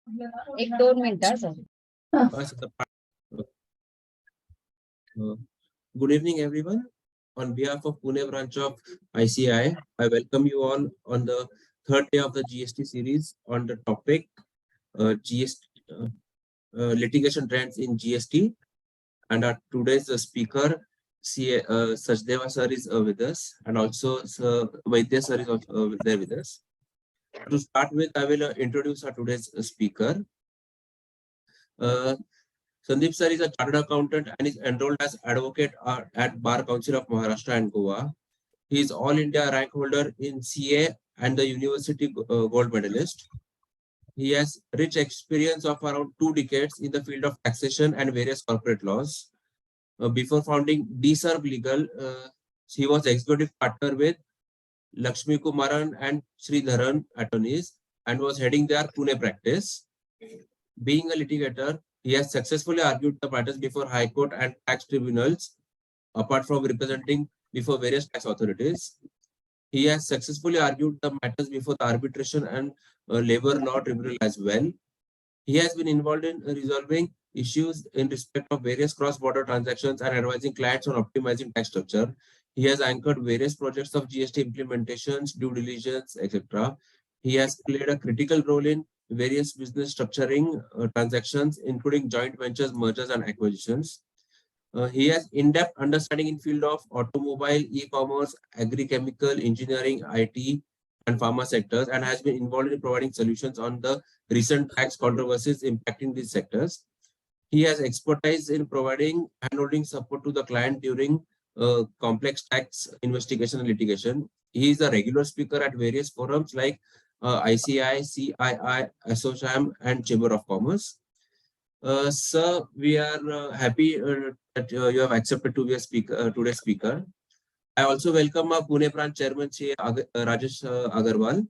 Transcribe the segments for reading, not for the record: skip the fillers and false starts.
एक दोन मिनिटं sir. Good evening, everyone. On behalf of Pune branch of ICI, I welcome you all on the third day of the GST series on the topic GST litigation trends in GST. And our today's speaker, Sachdeva sir, is with us, and also Sir Vaidya sir is also there with us. To start with, I will introduce our today's speaker. Sandeep sir is a chartered accountant and is enrolled as advocate at Bar Council of Maharashtra and Goa. He is All India rank holder in CA and the University Gold Medalist. He has rich experience of around 2 decades in the field of taxation and various corporate laws. Before founding DServe Legal, he was executive partner with Lakshmi Kumaran and Sridharan attorneys and was heading their Pune practice. Being a litigator, he has successfully argued the matters before High Court and tax tribunals, apart from representing before various tax authorities. He has successfully argued the matters before the arbitration and labor law tribunal as well. He has been involved in resolving issues in respect of various cross-border transactions and advising clients on optimizing tax structure. He has anchored various projects of GST implementations, due diligence, etc. He has played a critical role in various business structuring transactions, including joint ventures, mergers, and acquisitions. He has in-depth understanding in field of automobile, e-commerce, agri-chemical, engineering, IT, and pharma sectors, and has been involved in providing solutions on the recent tax controversies impacting these sectors. He has expertise in providing hand-holding support to the client during complex tax investigation and litigation. He is a regular speaker at various forums like ICI, CII, ASSOCHAM, and Chamber of Commerce. Sir, we are happy that you have accepted to be a speaker, today's speaker. I also welcome our Pune branch chairman, Rajesh Agarwal.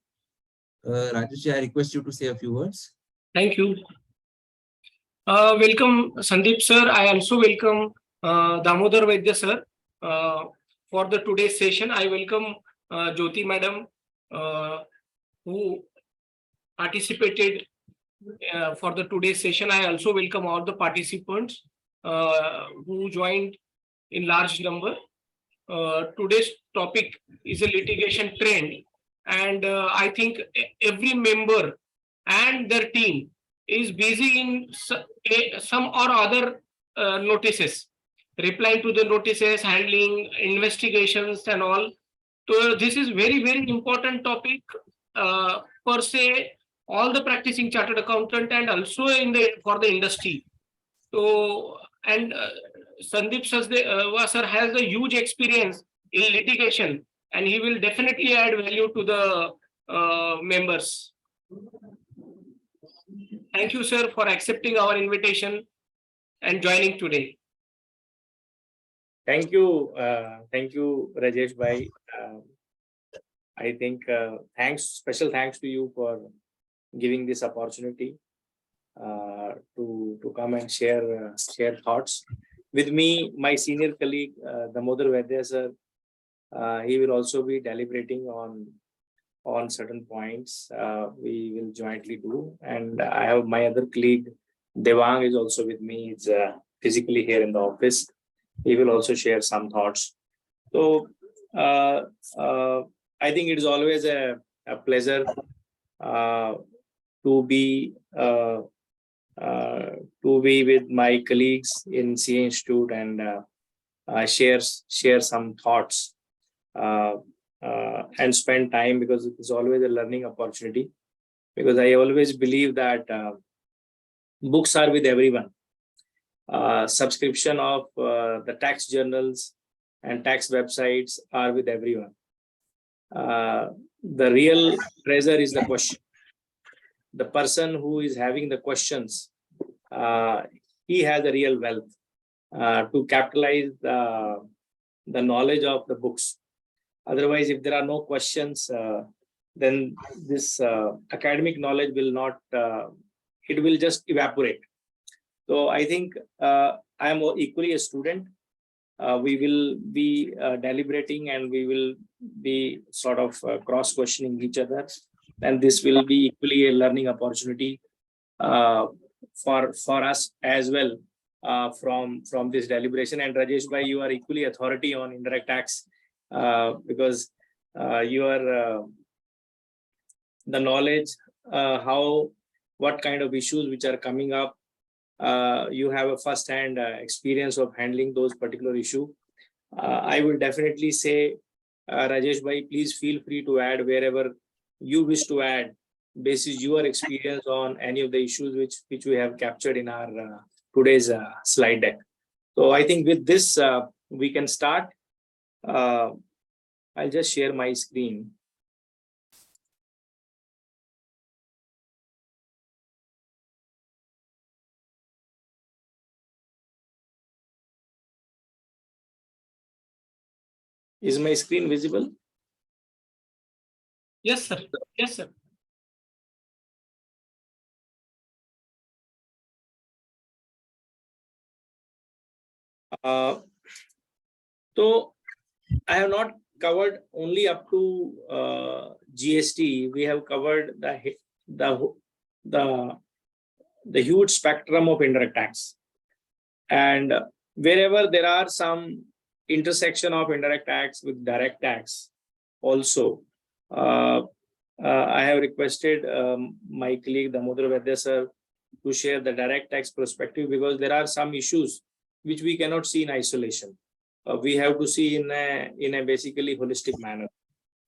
Rajesh, I request you to say a few words. Thank you. Welcome, Sandeep sir. I also welcome Damodar Vaidya sir for the today's session. I welcome Jyoti madam who participated for the today's session. I also welcome all the participants who joined in large number. Today's topic is a litigation trend, and I think every member and their team is busy in some or other notices, replying to the notices, handling investigations and all. So this is very, very important topic per se, all the practicing chartered accountant and also in the for the industry. So, and Sandeep Sachdeva sir has a huge experience in litigation, and he will definitely add value to the members. Thank you, sir, for accepting our invitation and joining today. Thank you, Rajesh bhai. I think special thanks to you for giving this opportunity to come and share thoughts with me. My senior colleague Damodar Vaidya sir, he will also be deliberating on certain points. We will jointly do, and I have my other colleague Devang is also with me. He's physically here in the office. He will also share some thoughts. So I think it is always a pleasure to be with my colleagues in CA Institute and share some thoughts and spend time, because it is always a learning opportunity. Because I always believe that books are with everyone. Subscription of the tax journals and tax websites are with everyone. The real treasure is the question. The person who is having the questions, he has a real wealth to capitalize the knowledge of the books. Otherwise, if there are no questions, then this academic knowledge will not, it will just evaporate. So I think I am equally a student. We will be deliberating, and we will be sort of cross-questioning each other. And this will be equally a learning opportunity for us as well from this deliberation. And Rajesh bhai, you are equally authority on indirect tax because you are the knowledge what kind of issues which are coming up. You have a first-hand experience of handling those particular issue. I will definitely say, Rajesh bhai, please feel free to add wherever you wish to add, basis your experience on any of the issues which we have captured in our today's slide deck. So I think with this, we can start. I'll just share my screen. Is my screen visible? Yes, sir. Yes, sir. So I have not covered only up to GST. We have covered the huge spectrum of indirect tax, and wherever there are some intersection of indirect tax with direct tax, also I have requested my colleague Damodar Vaidya sir to share the direct tax perspective, because there are some issues which we cannot see in isolation. We have to see in a basically holistic manner.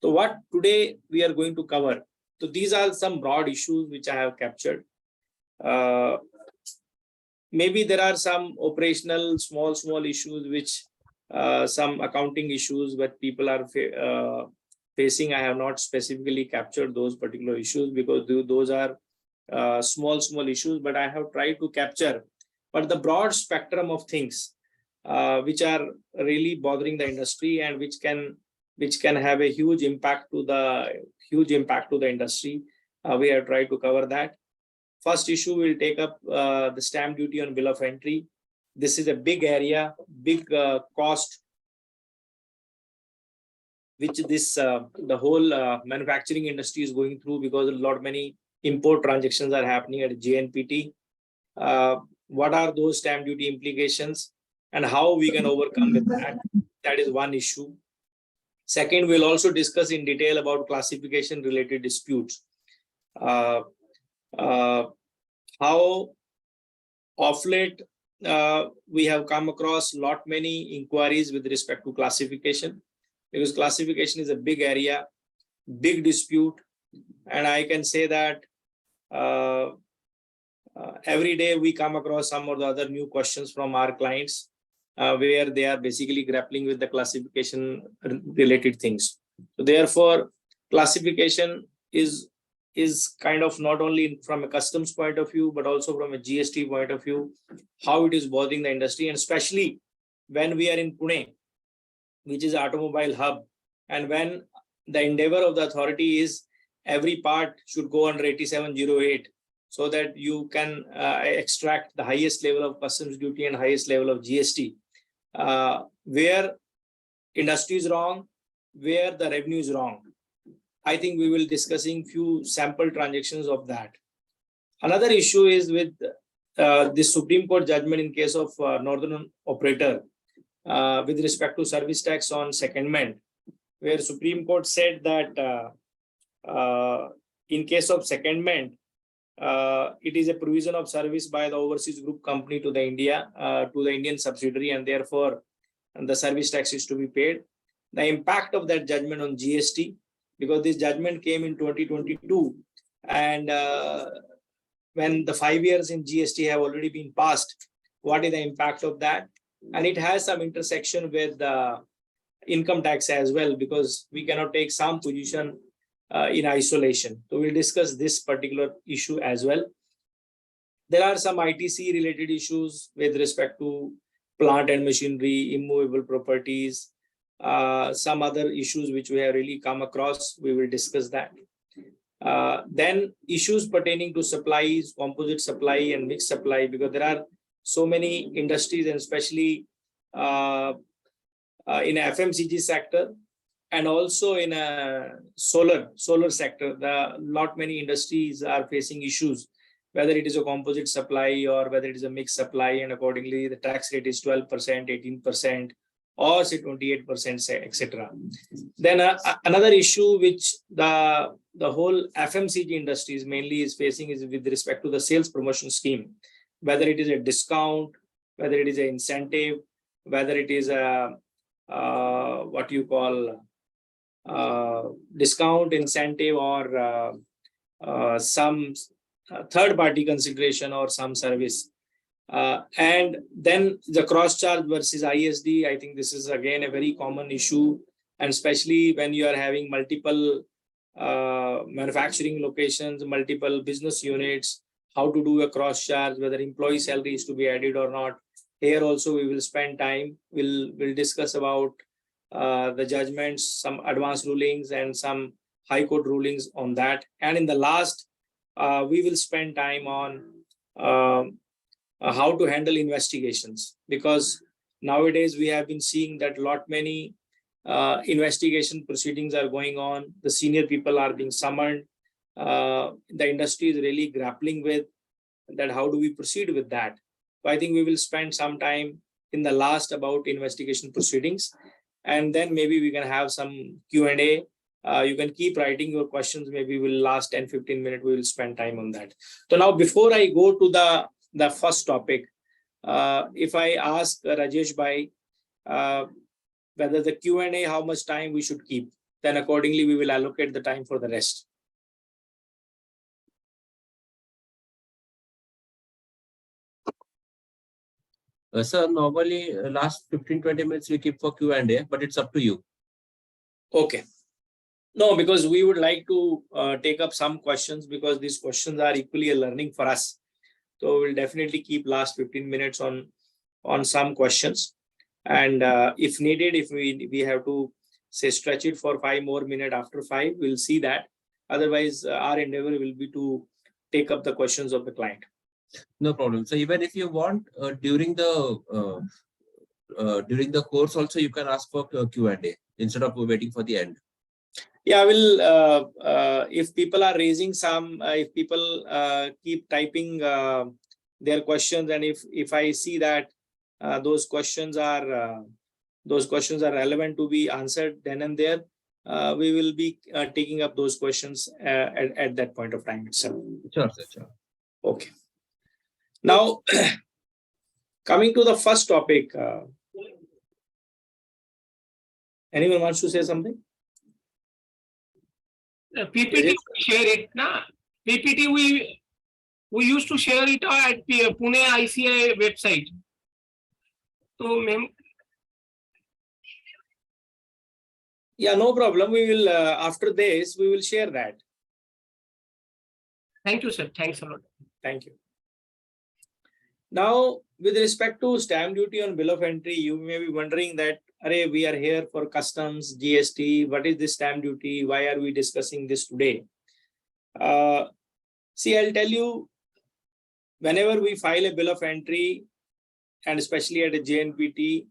So what today we are going to cover. So these are some broad issues which I have captured. Maybe there are some operational small issues which some accounting issues that people are facing. I have not specifically captured those particular issues because those are small issues, but I have tried to capture but the broad spectrum of things which are really bothering the industry and which can have a huge impact to the industry. We have tried to cover that. First issue will take up the stamp duty on bill of entry. This is a big area, big cost, which the whole manufacturing industry is going through, because many import transactions are happening at JNPT. What are those stamp duty implications and how we can overcome with that? That is one issue. Second, we'll also discuss in detail about classification related disputes. How of late we have come across many inquiries with respect to classification, because classification is a big area, big dispute, and I can say that every day we come across some or the other new questions from our clients where they are basically grappling with the classification related things. So therefore, classification is kind of not only from a customs point of view, but also from a GST point of view, how it is bothering the industry, and especially when we are in Pune, which is automobile hub, and when the endeavor of the authority is every part should go under 8708, so that you can extract the highest level of customs duty and highest level of GST. Where industry is wrong, where the revenue is wrong. I think we will discussing few sample transactions of that. Another issue is with the Supreme Court judgment in case of Northern Operator with respect to service tax on secondment, where Supreme Court said that in case of secondment, it is a provision of service by the overseas group company to the Indian subsidiary, and therefore the service tax is to be paid. The impact of that judgment on GST, because this judgment came in 2022, and when the 5 years in GST have already been passed, what is the impact of that? And it has some intersection with the income tax as well, because we cannot take some position in isolation. So we'll discuss this particular issue as well. There are some ITC related issues with respect to plant and machinery, immovable properties, some other issues which we have really come across. We will discuss that. Then issues pertaining to supplies, composite supply and mixed supply, because there are so many industries, and especially in FMCG sector, and also in a solar sector, many industries are facing issues whether it is a composite supply or whether it is a mixed supply, and accordingly the tax rate is 12%, 18%, or say 28%, say, etc. Then another issue which the whole FMCG industry mainly is facing is with respect to the sales promotion scheme, whether it is a discount, whether it is an incentive, whether it is a what you call discount, incentive, or some third party consideration or some service. And then the cross charge versus ISD, I think this is again a very common issue, and especially when you are having multiple manufacturing locations, multiple business units, how to do a cross charge, whether employee salary is to be added or not. Here also we will spend time. We'll discuss about the judgments, some advanced rulings and some high court rulings on that. And in the last, we will spend time on how to handle investigations, because nowadays we have been seeing that many investigation proceedings are going on. The senior people are being summoned. The industry is really grappling with that. How do we proceed with that? So I think we will spend some time in the last about investigation proceedings, and then maybe we can have some Q&A. You can keep writing your questions. Maybe we'll last 10-15 minutes. We will spend time on that. So now, before I go to the first topic, if I ask Rajesh Bhai whether the Q&A, how much time we should keep, then accordingly we will allocate the time for the rest. Sir, normally last 15-20 minutes we keep for Q&A, but it's up to you. Okay. No, because we would like to take up some questions, because these questions are equally a learning for us. So we'll definitely keep last 15 minutes on some questions. And if needed, if we have to say stretch it for 5 more minutes after 5, we'll see that. Otherwise, our endeavor will be to take up the questions of the client. No problem. So even if you want during the course also, you can ask for Q&A instead of waiting for the end. Yeah, I will. If people are raising some, if people keep typing their questions, and if I see that those questions are relevant to be answered then and there, we will be taking up those questions at that point of time itself. Sure, sir. Sure. Okay. Now, coming to the first topic, anyone wants to say something? PPT we share it, na? PPT we used to share it at Pune ICI website. So, yeah, no problem. We will after this we will share that. Thank you, sir. Thanks a lot. Thank you. Now, with respect to stamp duty on bill of entry, you may be wondering that, array, we are here for customs, GST. What is this stamp duty? Why are we discussing this today? See, I'll tell you, whenever we file a bill of entry, and especially at a JNPT,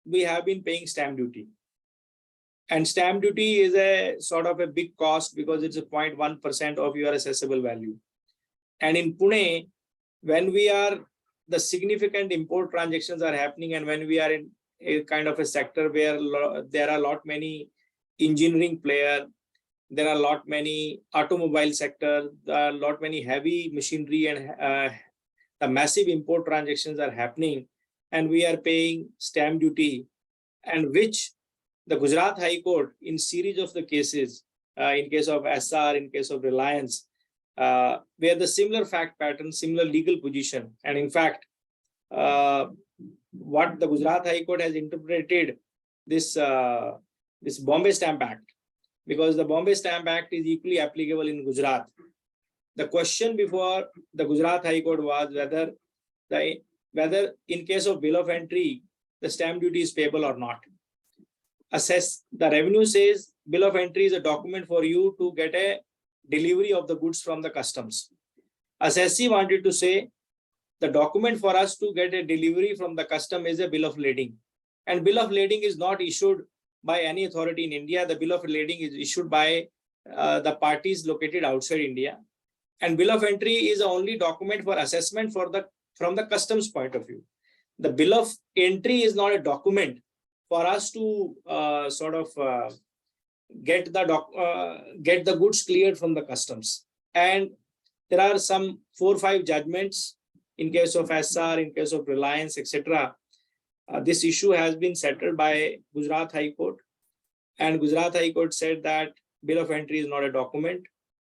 we have been paying stamp duty. And stamp duty is a sort of a big cost, because it's a 0.1% of your assessable value. And in Pune, when the significant import transactions are happening, and when we are in a kind of a sector where there are many engineering players, there are many automobile sector, there are many heavy machinery, and the massive import transactions are happening, and we are paying stamp duty, and which the Gujarat High Court in series of the cases, in case of SR, in case of Reliance, where the similar fact pattern, similar legal position, and in fact, what the Gujarat High Court has interpreted this Bombay Stamp Act, because the Bombay Stamp Act is equally applicable in Gujarat. The question before the Gujarat High Court was whether in case of bill of entry, the stamp duty is payable or not. The revenue says bill of entry is a document for you to get a delivery of the goods from the customs. Assessee wanted to say the document for us to get a delivery from the custom is a bill of lading. And bill of lading is not issued by any authority in India. The bill of lading is issued by the parties located outside India. And bill of entry is the only document for assessment from the customs point of view. The bill of entry is not a document for us to get the goods cleared from the customs. And there are some 4 or 5 judgments in case of SR, in case of Reliance, etc. This issue has been settled by Gujarat High Court, and Gujarat High Court said that bill of entry is not a document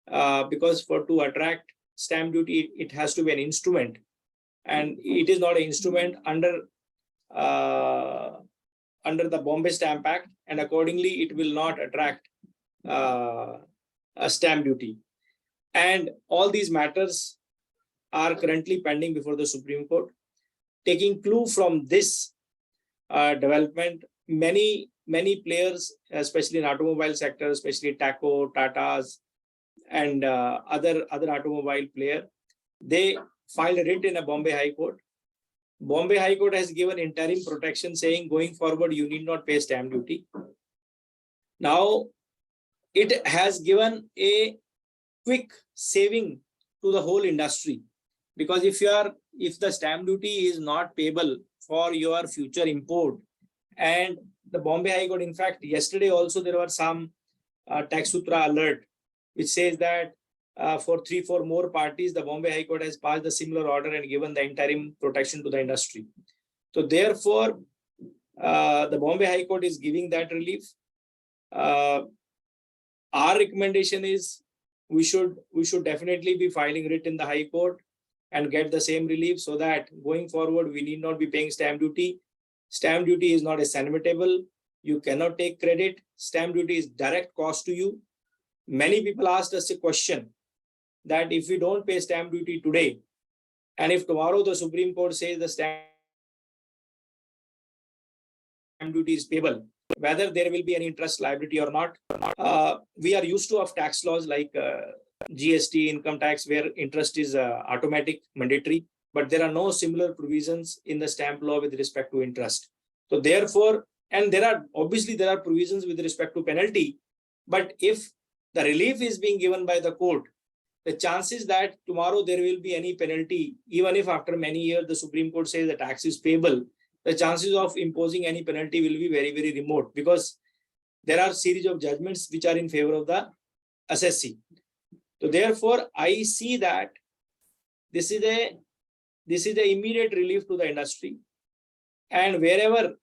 because to attract stamp duty, it has to be an instrument, and it is not an instrument under the Bombay Stamp Act, and accordingly, it will not attract a stamp duty. And all these matters are currently pending before the Supreme Court. Taking clue from this development, many players, especially in automobile sector, especially TACO, Tatas, and other automobile player, they filed a writ in a Bombay High Court. Bombay High Court has given interim protection saying going forward you need not pay stamp duty. Now it has given a quick saving to the whole industry, because if the stamp duty is not payable for your future import, and the Bombay High Court, in fact, yesterday also there was some tax sutra alert which says that for 3-4 more parties, the Bombay High Court has passed a similar order and given the interim protection to the industry. So therefore, the Bombay High Court is giving that relief. Our recommendation is we should definitely be filing writ in the High Court and get the same relief, so that going forward we need not be paying stamp duty. Stamp duty is not a sanimitable. You cannot take credit. Stamp duty is direct cost to you. Many people asked us a question that if we don't pay stamp duty today, and if tomorrow the Supreme Court says the stamp duty is payable, whether there will be any interest liability or not. We are used to of tax laws like GST, income tax, where interest is automatic, mandatory, but there are no similar provisions in the stamp law with respect to interest. So therefore, and there are provisions with respect to penalty, but if the relief is being given by the court, the chances that tomorrow there will be any penalty, even if after many years the Supreme Court says the tax is payable, the chances of imposing any penalty will be very, very remote, because there are series of judgments which are in favor of the assessee. So therefore, I see that this is a immediate relief to the industry, and wherever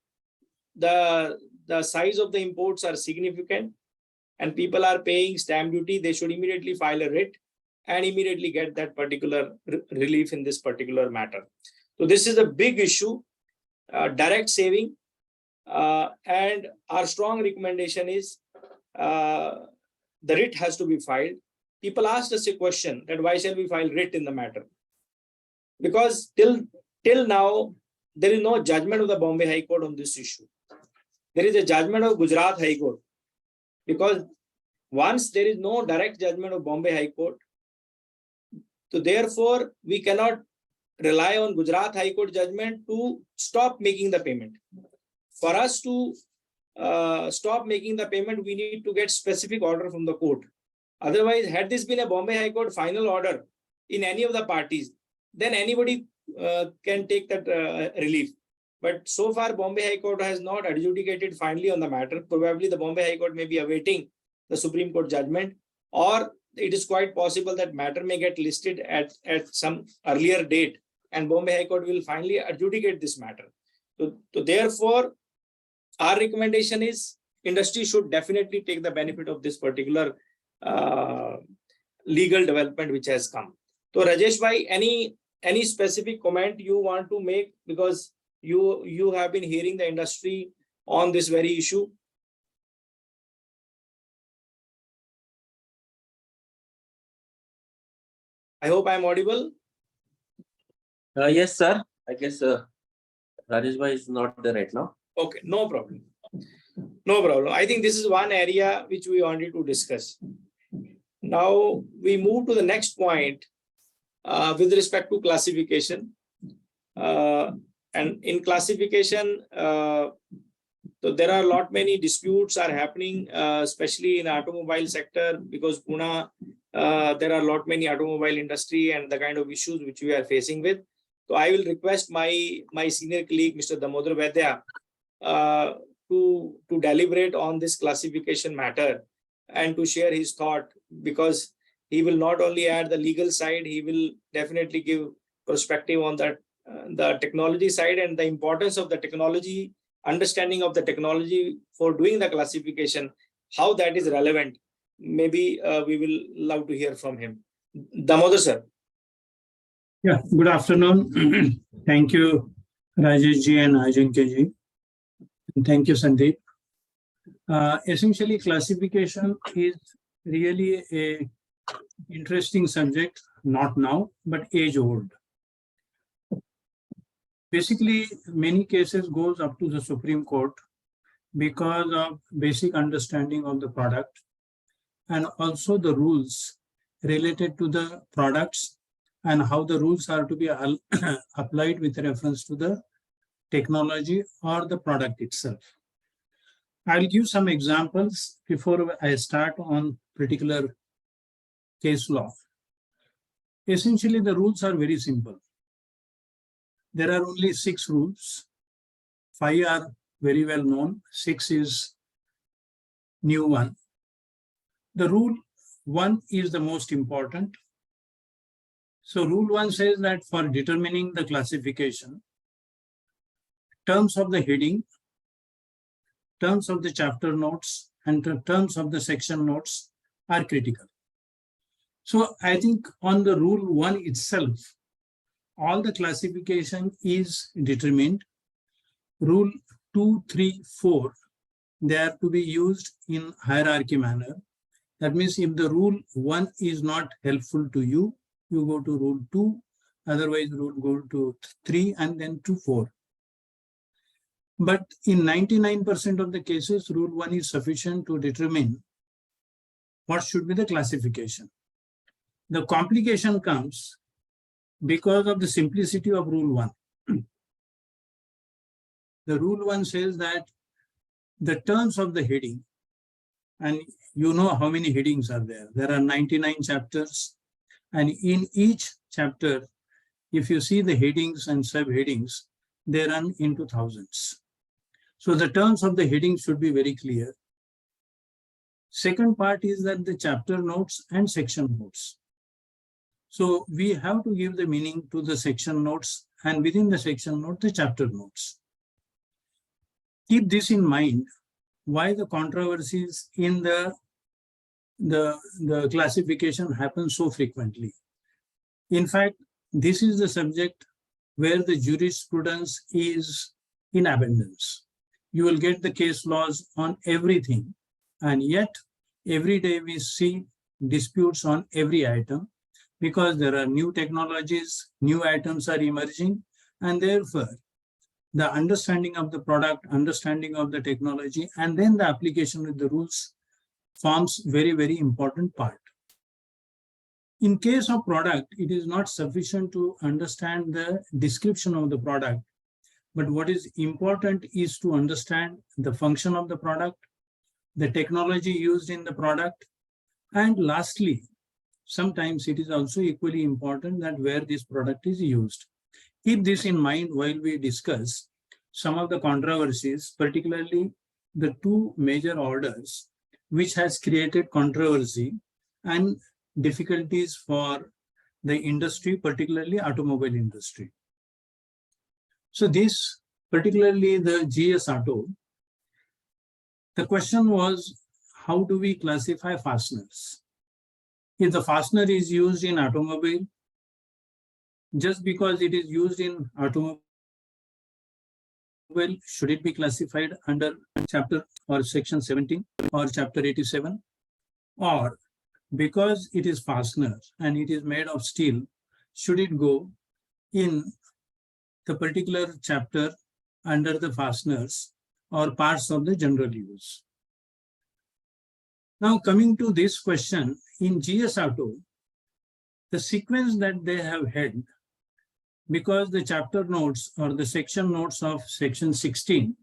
the size of the imports are significant and people are paying stamp duty, they should immediately file a writ and immediately get that particular relief in this particular matter. So this is a big issue, direct saving, and our strong recommendation is the writ has to be filed. People asked us a question that why shall we file writ in the matter? Because till now, there is no judgment of the Bombay High Court on this issue. There is a judgment of Gujarat High Court, because once there is no direct judgment of Bombay High Court, so therefore we cannot rely on Gujarat High Court judgment to stop making the payment. For us to stop making the payment, we need to get specific order from the court. Otherwise, had this been a Bombay High Court final order in any of the parties, then anybody can take that relief. But so far, Bombay High Court has not adjudicated finally on the matter. Probably the Bombay High Court may be awaiting the Supreme Court judgment, or it is quite possible that matter may get listed at some earlier date, and Bombay High Court will finally adjudicate this matter. So therefore, our recommendation is industry should definitely take the benefit of this particular legal development which has come. So Rajesh bhai, any specific comment you want to make, because you have been hearing the industry on this very issue? I hope I am audible. Yes, sir. I guess Rajesh bhai is not there right now. Okay, no problem. No problem. I think this is one area which we wanted to discuss. Now we move to the next point with respect to classification. And in classification, so there are a lot many disputes are happening, especially in automobile sector, because Pune there are a lot many automobile industry and the kind of issues which we are facing with. So I will request my senior colleague, Mr. Damodar Vaidya, to deliberate on this classification matter and to share his thought, because he will not only add the legal side, he will definitely give perspective on that, the technology side and the importance of the technology, understanding of the technology for doing the classification, how that is relevant. Maybe we will love to hear from him. Damodar sir. Yeah, good afternoon. Thank you, Rajesh ji and Ajinkya ji. And thank you, Sandeep. Essentially, classification is really a interesting subject, not now, but age old. Basically, many cases goes up to the Supreme Court because of basic understanding of the product and also the rules related to the products and how the rules are to be applied with reference to the technology or the product itself. I'll give some examples before I start on particular case law. Essentially, the rules are very simple. There are only 6 rules. 5 are very well known. 6 is new one. The rule 1 is the most important. So rule 1 says that for determining the classification, terms of the heading, terms of the chapter notes, and terms of the section notes are critical. So I think on the rule 1 itself, all the classification is determined. Rule 2, 3, 4, they are to be used in hierarchy manner. That means if the rule 1 is not helpful to you, you go to rule 2, otherwise rule go to 3 and then to 4. But in 99% of the cases, rule 1 is sufficient to determine what should be the classification. The complication comes because of the simplicity of rule 1. The rule 1 says that the terms of the heading, and you know how many headings are there. There are 99 chapters, and in each chapter, if you see the headings and subheadings, they run into thousands. So the terms of the heading should be very clear. Second part is that the chapter notes and section notes. So we have to give the meaning to the section notes, and within the section note, the chapter notes. Keep this in mind, why the controversies in the classification happen so frequently. In fact, this is the subject where the jurisprudence is in abundance. You will get the case laws on everything, and yet every day we see disputes on every item because there are new technologies, new items are emerging, and therefore the understanding of the product, understanding of the technology, and then the application with the rules forms very, very important part. In case of product, it is not sufficient to understand the description of the product, but what is important is to understand the function of the product, the technology used in the product, and lastly, sometimes it is also equally important that where this product is used. Keep this in mind while we discuss some of the controversies, particularly the 2 major orders, which has created controversy and difficulties for the industry, particularly automobile industry. So this, particularly the GS Auto, the question was, how do we classify fasteners? If the fastener is used in automobile, just because it is used in automobile, should it be classified under chapter or section 17 or chapter 87? Or because it is fastener and it is made of steel, should it go in the particular chapter under the fasteners or parts of the general use? Now coming to this question, in GS Auto, the sequence that they have had, because the chapter notes or the section notes of section 16,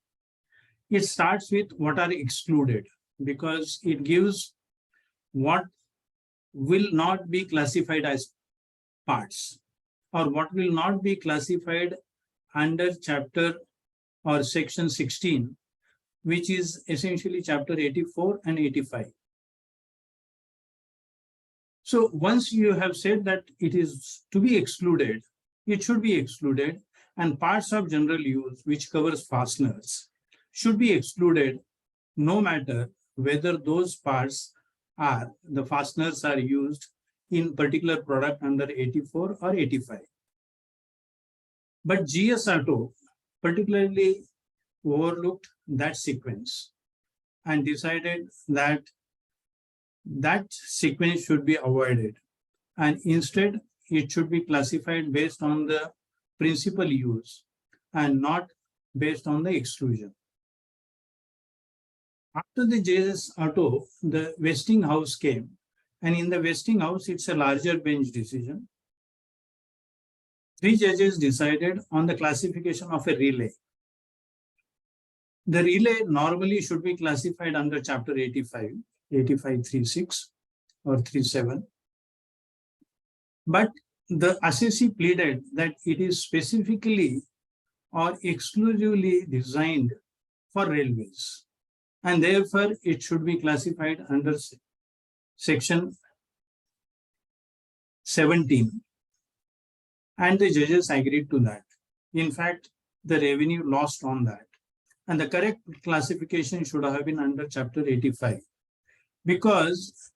it starts with what are excluded, because it gives what will not be classified as parts, or what will not be classified under chapter or section 16, which is essentially chapter 84 and 85. So once you have said that it is to be excluded, it should be excluded, and parts of general use, which covers fasteners, should be excluded no matter whether those parts are, the fasteners are used in particular product under 84 or 85. But GS Auto particularly overlooked that sequence and decided that that sequence should be avoided, and instead it should be classified based on the principal use and not based on the exclusion. After the JS Auto, the Westinghouse came, and in the Westinghouse, it's a larger bench decision. 3 judges decided on the classification of a relay. The relay normally should be classified under chapter 85, 8536 or 37. But the assessee pleaded that it is specifically or exclusively designed for railways, and therefore it should be classified under section 17. And the judges agreed to that. In fact, the revenue lost on that. And the correct classification should have been under chapter 85. Because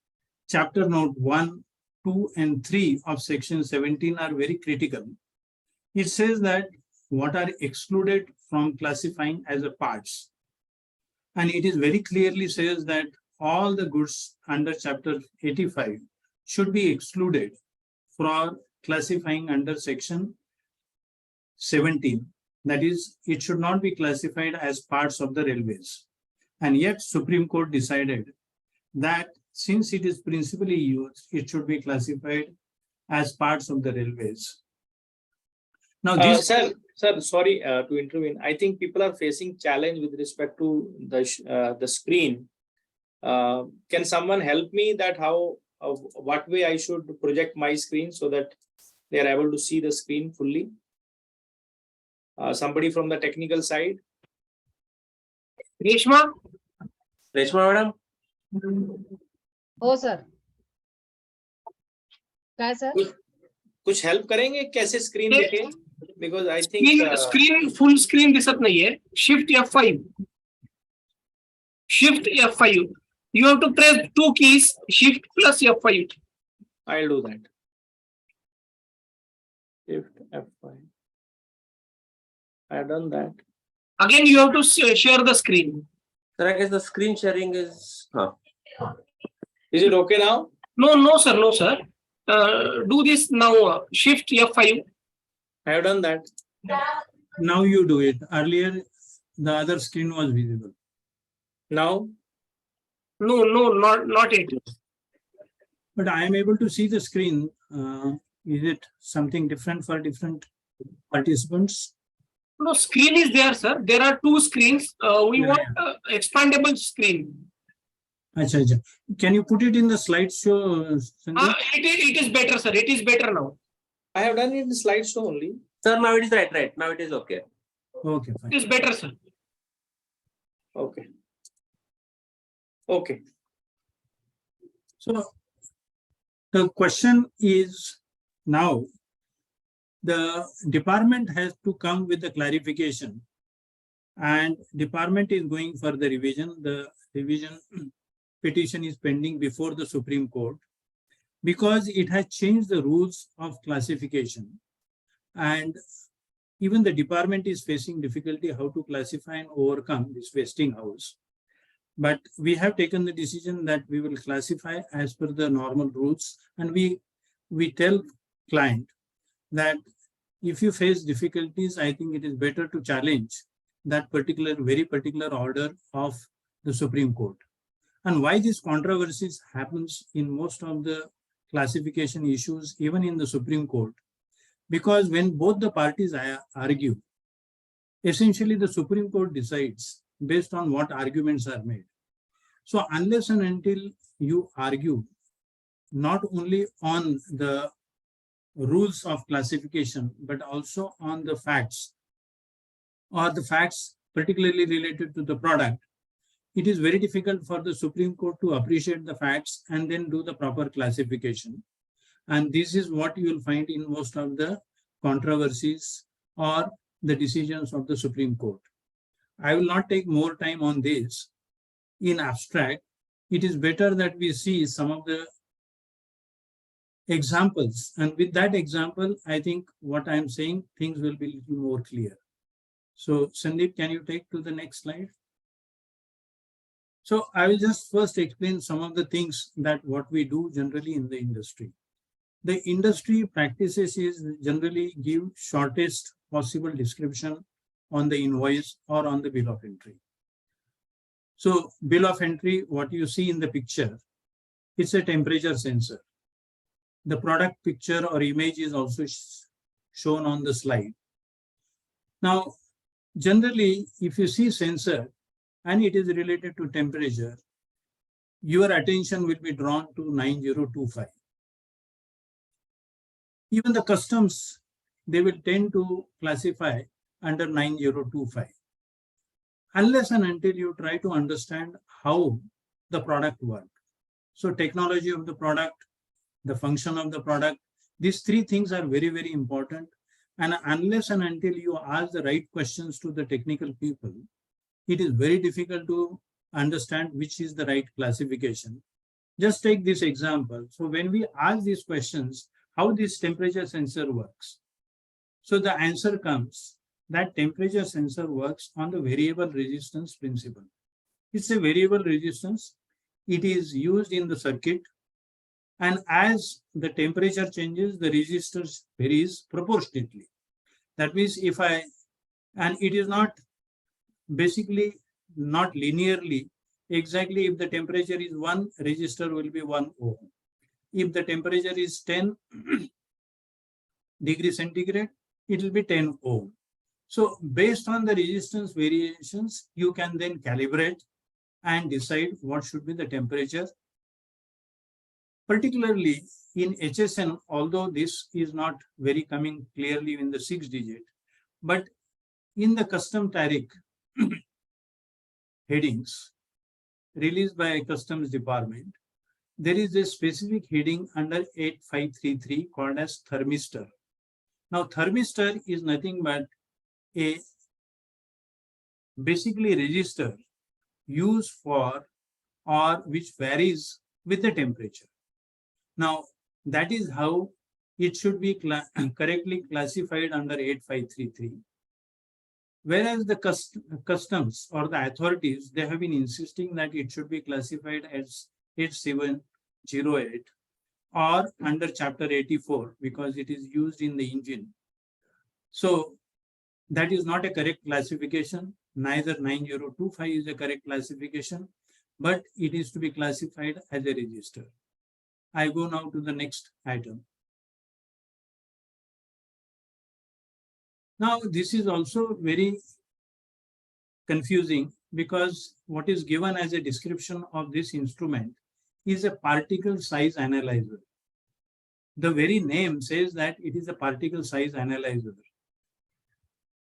chapter note 1, 2, and 3 of section 17 are very critical. It says that what are excluded from classifying as a parts. And it is very clearly says that all the goods under chapter 85 should be excluded from classifying under section 17. That is, it should not be classified as parts of the railways. And yet Supreme Court decided that since it is principally used, it should be classified as parts of the railways. Now, this Sir, sorry to intervene. I think people are facing challenge with respect to the screen. Can someone help me that how, what way I should project my screen so that they are able to see the screen fully? Somebody from the technical side? Reshma? Reshma madam? हो sir. काय sir? कुछ help करेंगे कैसे screen देखें? Because I think screen full screen दिसत नाहीये. Shift F5. Shift F5. You have to press 2 keys, Shift plus F5. I'll do that. Shift F5. I have done that. Again, you have to share the screen. Sir, I guess the screen sharing is. Is it okay now? No, sir, no, sir. Do this now. Shift F5. I have done that. now you do it. Earlier, the other screen was visible. Now? No, not it. But I am able to see the screen. Is it something different for different participants? No, screen is there, sir. There are 2 screens. We Yeah, want expandable screen. Acha, acha. Can you put it in the slideshow, Sandeep? It is better, sir. It is better now. I have done it in the slideshow only. Sir, now it is right. Now it is okay. Okay, fine. It is better, sir. Okay. Okay. So the question is now, the department has to come with a clarification, and department is going for the revision. The revision petition is pending before the Supreme Court because it has changed the rules of classification, and even the department is facing difficulty how to classify and overcome this Westinghouse. But we have taken the decision that we will classify as per the normal rules, and we tell client that if you face difficulties, I think it is better to challenge that very particular order of the Supreme Court. And why these controversies happens in most of the classification issues, even in the Supreme Court, because when both the parties argue, essentially the Supreme Court decides based on what arguments are made. So unless and until you argue not only on the rules of classification, but also on the facts, or the facts particularly related to the product, it is very difficult for the Supreme Court to appreciate the facts and then do the proper classification. And this is what you will find in most of the controversies or the decisions of the Supreme Court. I will not take more time on this. In abstract, it is better that we see some of the examples. And with that example, I think what I'm saying, things will be a little more clear. So Sandeep, can you take to the next slide? So I will just first explain some of the things that what we do generally in the industry. The industry practices is generally give shortest possible description on the invoice or on the bill of entry. So bill of entry, what you see in the picture, it's a temperature sensor. The product picture or image is also shown on the slide. Now, generally, if you see sensor and it is related to temperature, your attention will be drawn to 9025. Even the customs, they will tend to classify under 9025. Unless and until you try to understand how the product works. So technology of the product, the function of the product, these three things are very, very important. And unless and until you ask the right questions to the technical people, it is very difficult to understand which is the right classification. Just take this example. So when we ask these questions, how this temperature sensor works. So the answer comes that temperature sensor works on the variable resistance principle. It's a variable resistance. It is used in the circuit. And as the temperature changes, the resistance varies proportionately. That means and it is not basically not linearly, exactly if the temperature is 1, resistor will be 1 ohm. If the temperature is 10 degrees centigrade, it will be 10 ohm. So based on the resistance variations, you can then calibrate and decide what should be the temperature. Particularly in HSN, although this is not very coming clearly in the 6-digit, but in the custom tariff headings released by a customs department, there is a specific heading under 8533 called as thermistor. Now, thermistor is nothing but a basically register used for or which varies with the temperature. Now, that is how it should be correctly classified under 8533. Whereas the customs or the authorities, they have been insisting that it should be classified as 8708 or under chapter 84 because it is used in the engine. So that is not a correct classification. Neither 9025 is a correct classification, but it is to be classified as a register. I go now to the next item. Now, this is also very confusing because what is given as a description of this instrument is a particle size analyzer. The very name says that it is a particle size analyzer.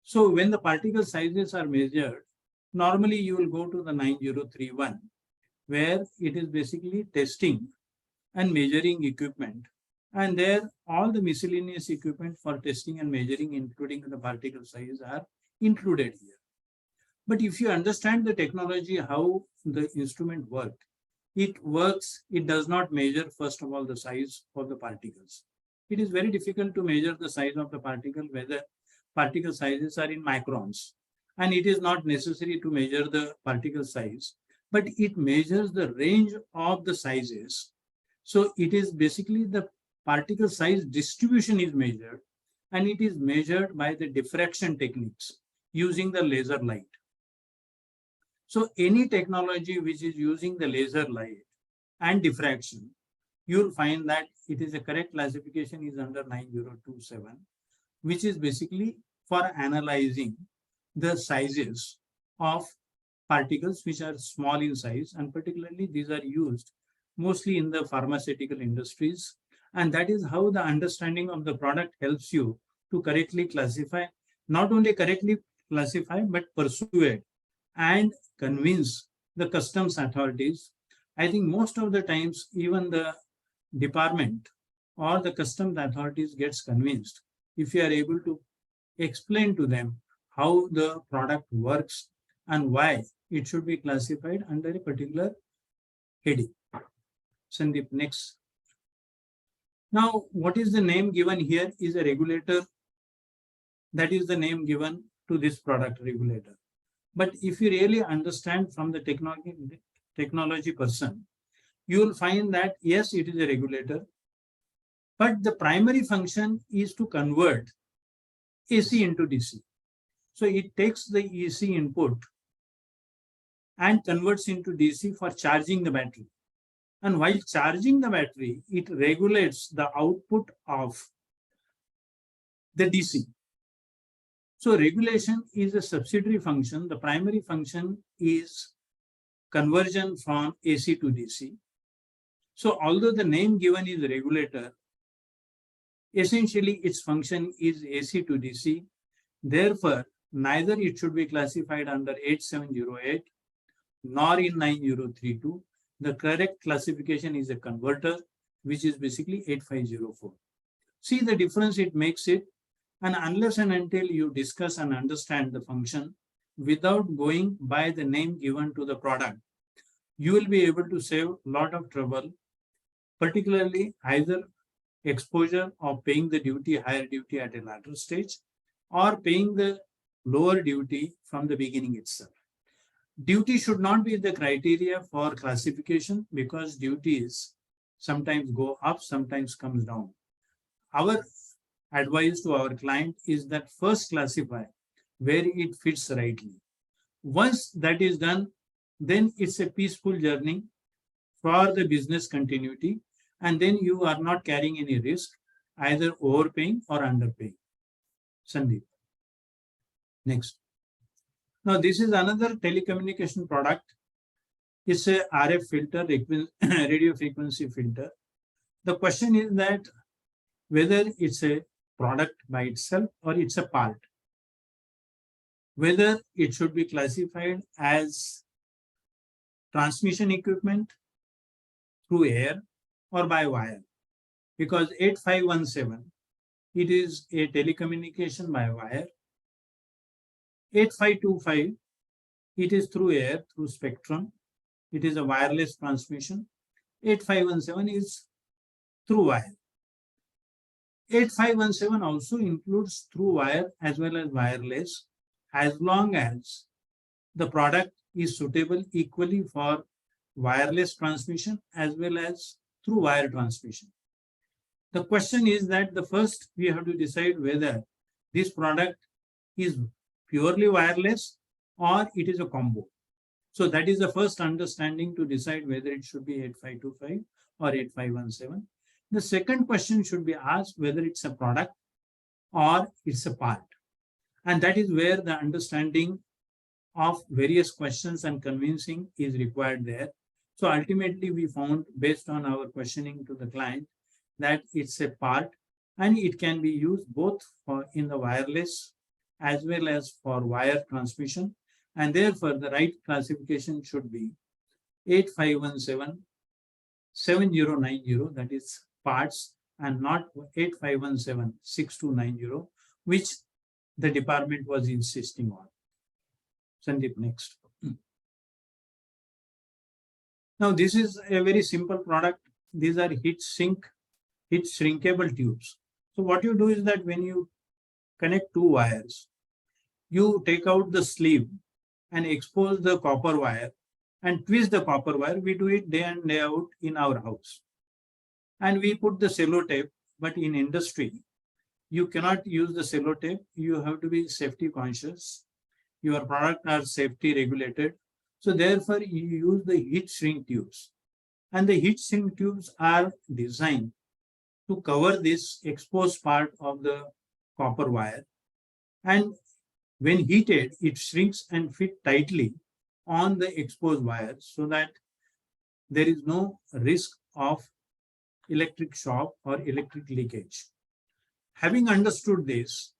So when the particle sizes are measured, normally you will go to the 9031, where it is basically testing and measuring equipment. And there, all the miscellaneous equipment for testing and measuring, including the particle size, are included here. But if you understand the technology, how the instrument works, it does not measure, first of all, the size of the particles. It is very difficult to measure the size of the particle, whether particle sizes are in microns. And it is not necessary to measure the particle size, but it measures the range of the sizes. So it is basically the particle size distribution is measured, and it is measured by the diffraction techniques using the laser light. So any technology which is using the laser light and diffraction, you'll find that it is a correct classification is under 9027, which is basically for analyzing the sizes of particles which are small in size, and particularly these are used mostly in the pharmaceutical industries. And that is how the understanding of the product helps you to correctly classify, not only correctly classify, but persuade and convince the customs authorities. I think most of the times, even the department or the customs authorities gets convinced if you are able to explain to them how the product works and why it should be classified under a particular heading. Sandeep, next. Now, what is the name given here is a regulator. That is the name given to this product, regulator. But if you really understand from the technology person, you will find that yes, it is a regulator, but the primary function is to convert AC into DC. So it takes the AC input and converts into DC for charging the battery. And while charging the battery, it regulates the output of the DC. So regulation is a subsidiary function. The primary function is conversion from AC to DC. So although the name given is regulator, essentially its function is AC to DC. Therefore, neither it should be classified under 8708 nor in 9032. The correct classification is a converter, which is basically 8504. See the difference it makes it. And unless and until you discuss and understand the function without going by the name given to the product, you will be able to save a lot of trouble, particularly either exposure of paying the duty, higher duty at a later stage, or paying the lower duty from the beginning itself. Duty should not be the criteria for classification because duties sometimes go up, sometimes comes down. Our advice to our client is that first classify where it fits rightly. Once that is done, then it's a peaceful journey for the business continuity, and then you are not carrying any risk, either overpaying or underpaying. Sandeep. Next. Now, this is another telecommunication product. It's a RF filter, radio frequency filter. The question is that whether it's a product by itself or it's a part. Whether it should be classified as transmission equipment through air or by wire. Because 8517, it is a telecommunication by wire. 8525, it is through air, through spectrum. It is a wireless transmission. 8517 is through wire. 8517 also includes through wire as well as wireless, as long as the product is suitable equally for wireless transmission as well as through wire transmission. The question is that the first we have to decide whether this product is purely wireless or it is a combo. So that is the first understanding to decide whether it should be 8525 or 8517. The second question should be asked whether it's a product or it's a part. And that is where the understanding of various questions and convincing is required there. So ultimately we found, based on our questioning to the client, that it's a part and it can be used both for in the wireless as well as for wire transmission. And therefore the right classification should be 8517 7090, that is parts, and not 8517 6290, which the department was insisting on. Sandeep, next. Now this is a very simple product. These are heat shrinkable tubes. So what you do is that when you connect two wires, you take out the sleeve and expose the copper wire and twist the copper wire. We do it day in, day out in our house. And we put the sellotape, but in industry, you cannot use the sellotape. You have to be safety conscious. Your product are safety regulated. So therefore, you use the heat shrink tubes. And the heat shrink tubes are designed to cover this exposed part of the copper wire. And when heated, it shrinks and fit tightly on the exposed wire so that there is no risk of electric shock or electric leakage. Having understood this,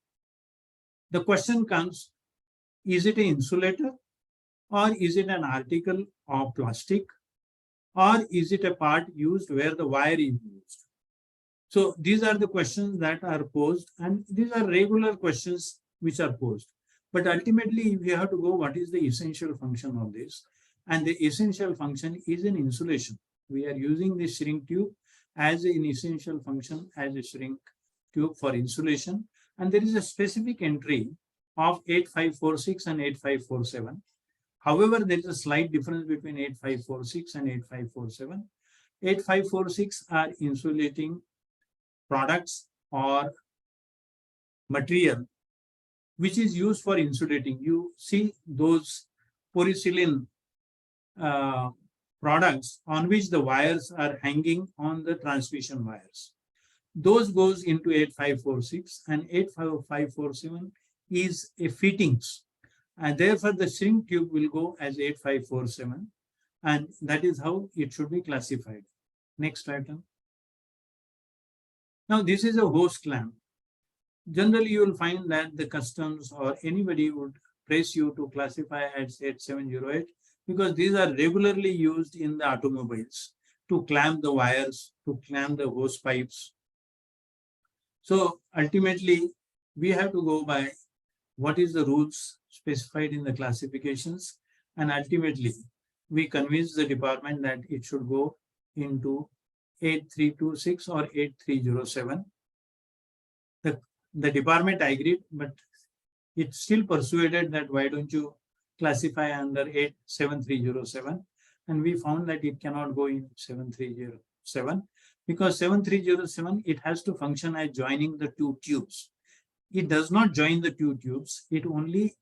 the question comes, is it an insulator, or is it an article of plastic, or is it a part used where the wire is used? So these are the questions that are posed, and these are regular questions which are posed. But ultimately, we have to go, what is the essential function of this? And the essential function is an insulation. We are using this shrink tube as an essential function, as a shrink tube for insulation. And there is a specific entry of 8546 and 8547. However, there is a slight difference between 8546 and 8547. 8546 are insulating products or material which is used for insulating. You see those polysilicon products on which the wires are hanging on the transmission wires. Those goes into 8546, and 8547 is a fittings, and therefore the shrink tube will go as 8547, and that is how it should be classified. Next item. Now this is a hose clamp. Generally, you will find that the customs or anybody would press you to classify as 8708, because these are regularly used in the automobiles to clamp the wires, to clamp the hose pipes. So ultimately, we have to go by what is the rules specified in the classifications, and ultimately we convince the department that it should go into 8326 or 8307. The department agreed, but it still persuaded that why don't you classify under 7307, and we found that it cannot go in 7307 because 7307 it has to function as joining the two tubes. It does not join the two tubes. It only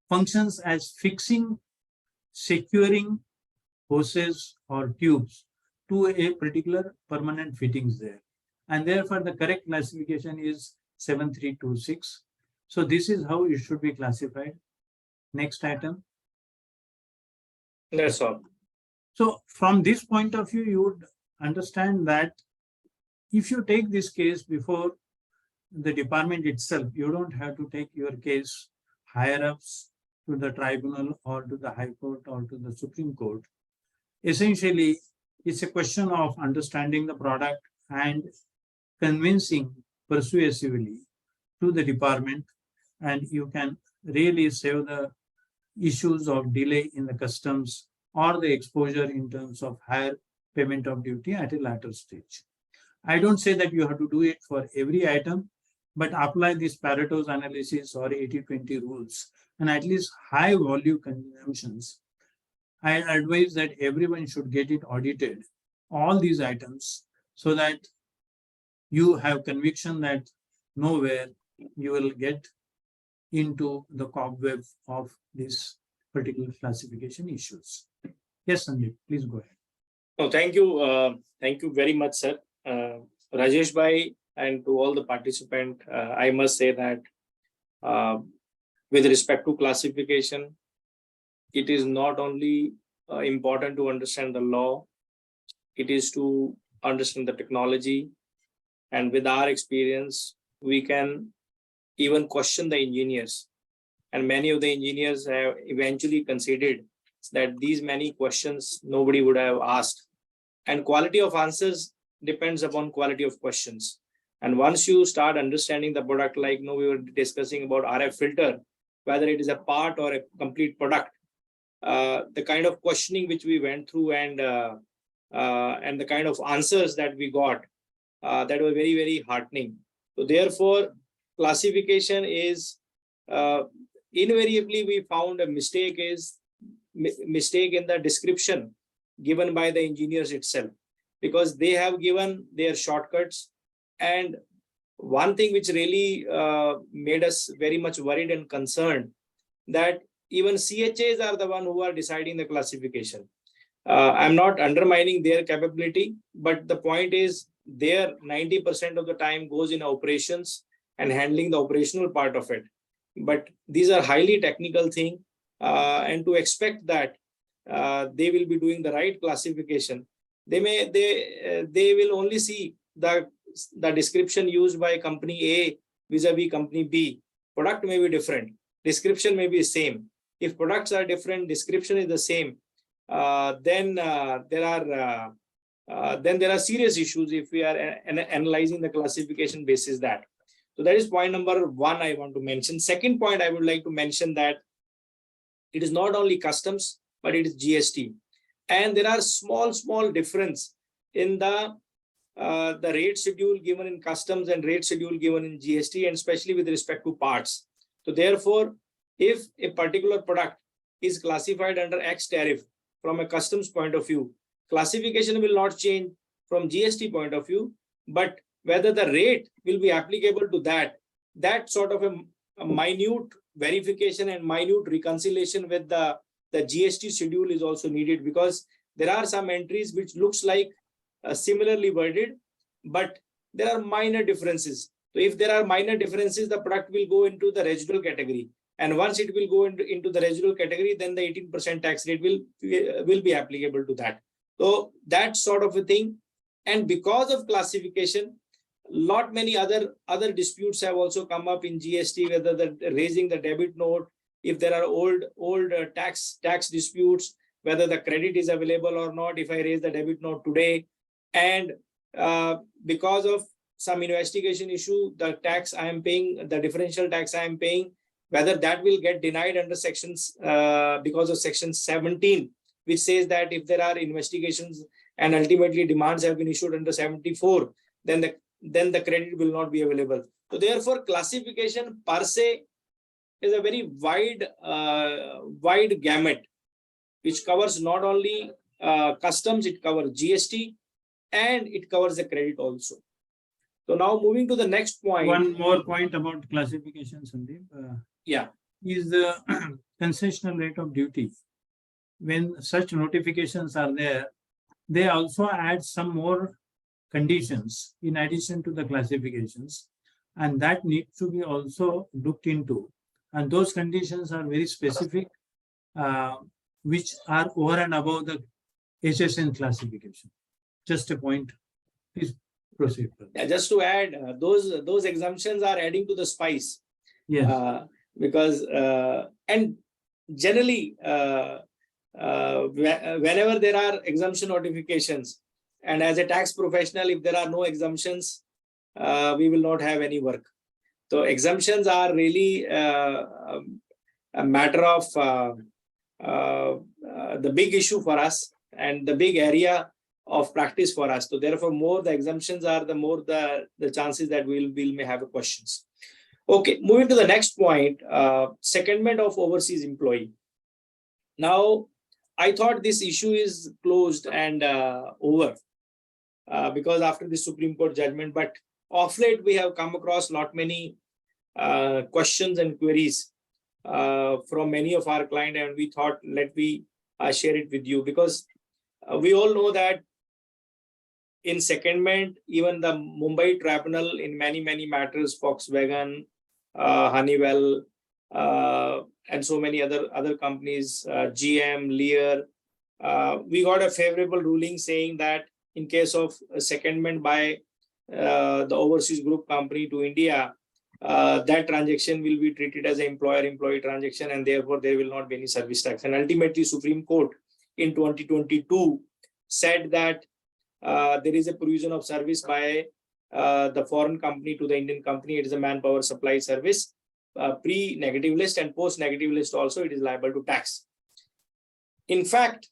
functions as fixing, securing hoses or tubes to a particular permanent fittings there. And therefore, the correct classification is 7326. So this is how it should be classified. Next item. That's all. So from this point of view, you would understand that if you take this case before the department itself, you don't have to take your case higher ups to the tribunal or to the High Court or to the Supreme Court. Essentially, it's a question of understanding the product and convincing persuasively to the department, and you can really save the issues of delay in the customs or the exposure in terms of higher payment of duty at a later stage. I don't say that you have to do it for every item, but apply this Pareto's analysis or 80-20 rules and at least high volume consumptions. I advise that everyone should get it audited, all these items, so that you have conviction that nowhere you will get into the cobweb of these particular classification issues. Yes, Sandeep, please go ahead. No, thank you very much, sir. Rajesh Bhai, and to all the participants, I must say that with respect to classification, it is not only important to understand the law, it is to understand the technology. And with our experience, we can even question the engineers. And many of the engineers have eventually conceded that these many questions nobody would have asked. And quality of answers depends upon quality of questions. And once you start understanding the product, like we were discussing about RF filter, whether it is a part or a complete product, the kind of questioning which we went through and the kind of answers that we got, that were very, very heartening. So therefore, classification is invariably we found a mistake in the description given by the engineers itself, because they have given their shortcuts. And one thing which really made us very much worried and concerned, that even CHAs are the one who are deciding the classification. I'm not undermining their capability, but the point is their 90% of the time goes in operations and handling the operational part of it. But these are highly technical things, and to expect that they will be doing the right classification. They will only see the description used by company A vis-a-vis company B. Product may be different, description may be same. If products are different, description is the same, then there are serious issues if we are analyzing the classification basis that. So that is point number one I want to mention. Second point I would like to mention that it is not only customs, but it is GST. And there are small difference in the rate schedule given in customs and rate schedule given in GST, and especially with respect to parts. So therefore, if a particular product is classified under X tariff from a customs point of view, classification will not change from GST point of view, but whether the rate will be applicable to that sort of a minute verification and minute reconciliation with the GST schedule is also needed, because there are some entries which looks like similarly worded, but there are minor differences. So if there are minor differences, the product will go into the residual category. And once it will go into the residual category, then the 18% tax rate will be applicable to that. So that sort of a thing. And because of classification, many other disputes have also come up in GST, whether raising the debit note, if there are old tax disputes, whether the credit is available or not, if I raise the debit note today. And because of some investigation issue, the tax I am paying, the differential tax I am paying, whether that will get denied under sections because of section 17, which says that if there are investigations and ultimately demands have been issued under 74, then the credit will not be available. So therefore, classification per se is a very wide gamut, which covers not only customs, it covers GST, and it covers the credit also. So now moving to the next point. One more point about classification, Sandeep. Is the concessional rate of duty. When such notifications are there, they also add some more conditions in addition to the classifications, and that needs to be also looked into. And those conditions are very specific, which are over and above the HSN classification. Just a point. Please proceed. Yeah, just to add, those exemptions are adding to the spice. Yes. Because and generally, whenever there are exemption notifications, and as a tax professional, if there are no exemptions, we will not have any work. So exemptions are really a matter of the big issue for us and the big area of practice for us. So therefore, more the exemptions are, the more the chances that we may have questions. Okay, moving to the next point, secondment of overseas employee. Now, I thought this issue is closed and over because after the Supreme Court judgment, but of late we have come across many questions and queries from many of our clients, and we thought, let me share it with you, because we all know that in secondment, even the Mumbai tribunal in many matters, Volkswagen, Honeywell, and so many other companies, GM, Lear, we got a favorable ruling saying that in case of secondment by the overseas group company to India, that transaction will be treated as an employer-employee transaction, and therefore there will not be any service tax. And ultimately, Supreme Court in 2022 said that there is a provision of service by the foreign company to the Indian company. It is a manpower supply service, pre-negative list and post-negative list also, it is liable to tax. In fact,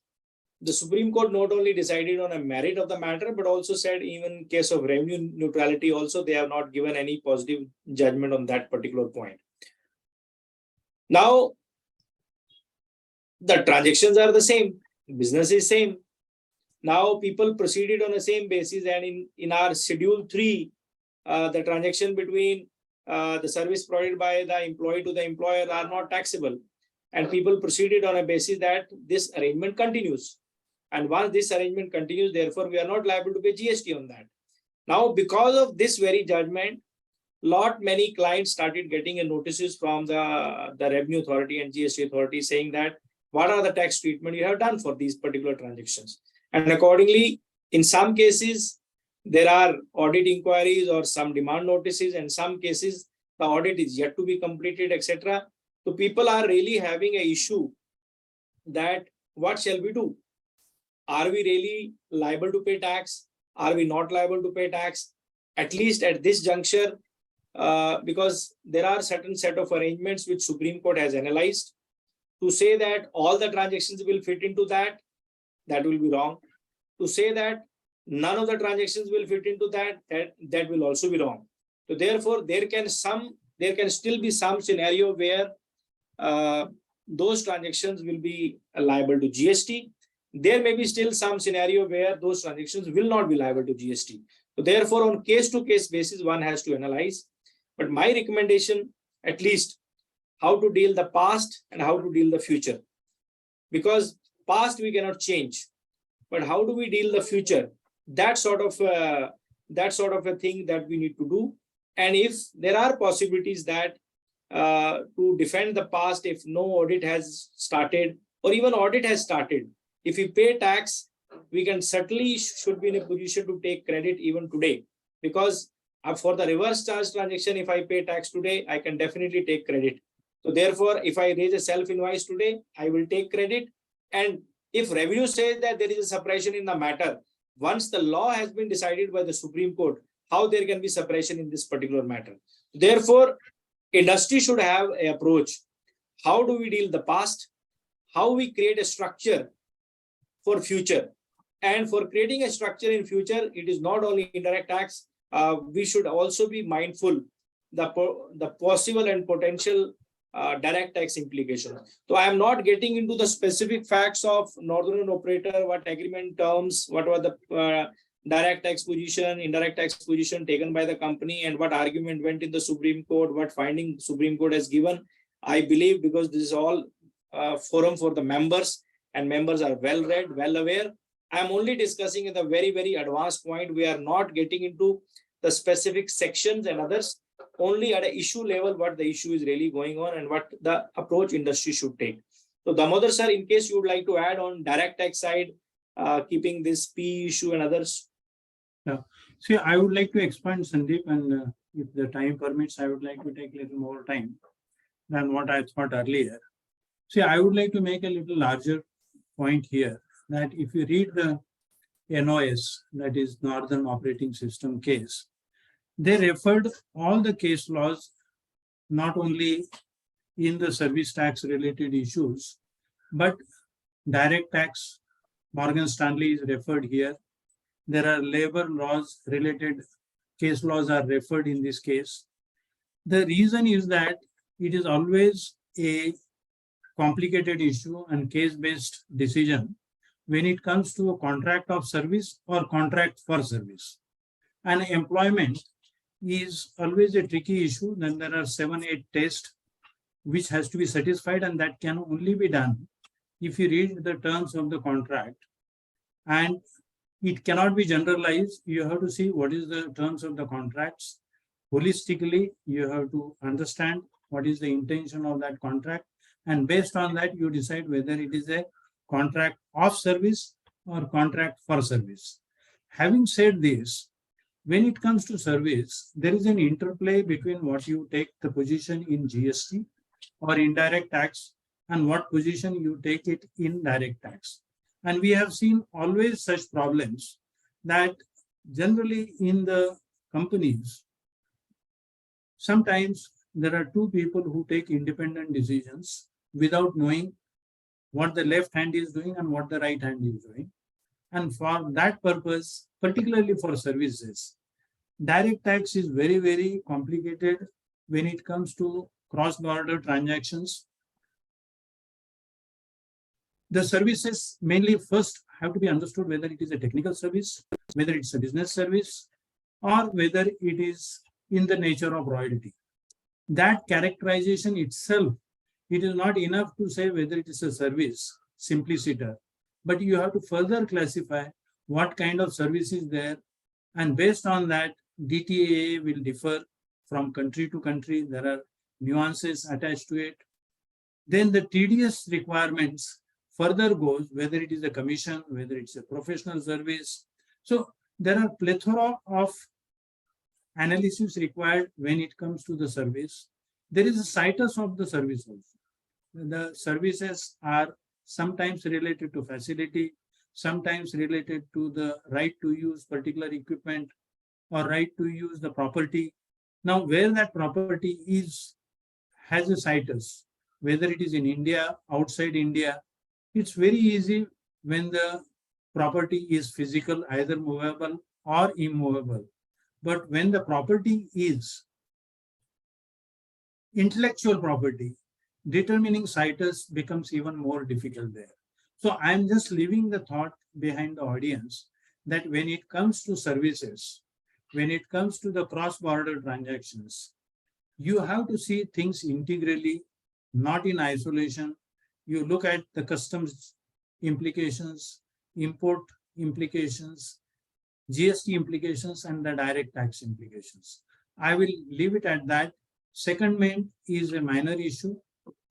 the Supreme Court not only decided on a merit of the matter, but also said even in case of revenue neutrality also, they have not given any positive judgment on that particular point. Now, the transactions are the same, business is same. Now people proceeded on the same basis, and in our Schedule 3, the transaction between the service provided by the employee to the employer are not taxable. And people proceeded on a basis that this arrangement continues. And once this arrangement continues, therefore, we are not liable to pay GST on that. Now, because of this very judgment, many clients started getting a notices from the Revenue Authority and GST Authority saying that what are the tax treatment you have done for these particular transactions. And accordingly, in some cases, there are audit inquiries or some demand notices, and some cases the audit is yet to be completed, etc. So people are really having an issue that what shall we do? Are we really liable to pay tax? Are we not liable to pay tax? At least at this juncture, because there are certain set of arrangements which Supreme Court has analyzed. To say that all the transactions will fit into that, that will be wrong. To say that none of the transactions will fit into that, that will also be wrong. So therefore, there can still be some scenario where those transactions will be liable to GST. There may be still some scenario where those transactions will not be liable to GST. So therefore, on case-to-case basis, one has to analyze. But my recommendation, at least, how to deal the past and how to deal the future. Because past we cannot change, but how do we deal the future? That sort of a thing that we need to do. And if there are possibilities that to defend the past, if no audit has started or even audit has started, if we pay tax, we can certainly should be in a position to take credit even today. Because for the reverse charge transaction, if I pay tax today, I can definitely take credit. So therefore, if I raise a self-invoice today, I will take credit. And if revenue says that there is a suppression in the matter, once the law has been decided by the Supreme Court, how there can be suppression in this particular matter. Therefore, industry should have an approach. How do we deal the past? How we create a structure for future? And for creating a structure in future, it is not only indirect tax. We should also be mindful the possible and potential direct tax implications. So I am not getting into the specific facts of northern operator, what agreement terms, what were the direct tax position, indirect tax position taken by the company, and what argument went in the Supreme Court, what finding Supreme Court has given. I believe because this is all forum for the members and members are well read, well aware. I am only discussing at the very, very advanced point. We are not getting into the specific sections and others, only at an issue level, what the issue is really going on and what the approach industry should take. So Damodar sir, in case you would like to add on direct tax side, keeping this P issue and others. Yeah. See, I would like to expand, Sandeep, and if the time permits, I would like to take a little more time than what I thought earlier. See, I would like to make a little larger point here, that if you read the NOS, that is Northern Operating System case, they referred all the case laws, not only in the service tax related issues, but direct tax. Morgan Stanley is referred here. There are labor laws related case laws are referred in this case. The reason is that it is always a complicated issue and case-based decision when it comes to a contract of service or contract for service. And employment is always a tricky issue. Then there are 7-8 tests which has to be satisfied, and that can only be done if you read the terms of the contract. And it cannot be generalized. You have to see what is the terms of the contracts. Holistically, you have to understand what is the intention of that contract. And based on that, you decide whether it is a contract of service or contract for service. Having said this, when it comes to service, there is an interplay between what you take the position in GST or indirect tax and what position you take it in direct tax. And we have seen always such problems that generally in the companies, sometimes there are two people who take independent decisions without knowing what the left hand is doing and what the right hand is doing. And for that purpose, particularly for services, direct tax is very, very complicated when it comes to cross-border transactions. The services mainly first have to be understood whether it is a technical service, whether it's a business service, or whether it is in the nature of royalty. That characterization itself, it is not enough to say whether it is a service, simpliciter, but you have to further classify what kind of service is there, and based on that, DTA will differ from country to country. There are nuances attached to it. then the TDS requirements further goes, whether it is a commission, whether it's a professional service. So there are plethora of analysis required when it comes to the service. There is a situs of the service also. The services are sometimes related to facility, sometimes related to the right to use particular equipment or right to use the property. Now, where that property is, has a situs, whether it is in India, outside India, it's very easy when the property is physical, either movable or immovable. But when the property is intellectual property, determining situs becomes even more difficult there. So I'm just leaving the thought behind the audience that when it comes to services, when it comes to the cross-border transactions, you have to see things integrally, not in isolation. You look at the customs implications, import implications, GST implications, and the direct tax implications. I will leave it at that. Secondment is a minor issue,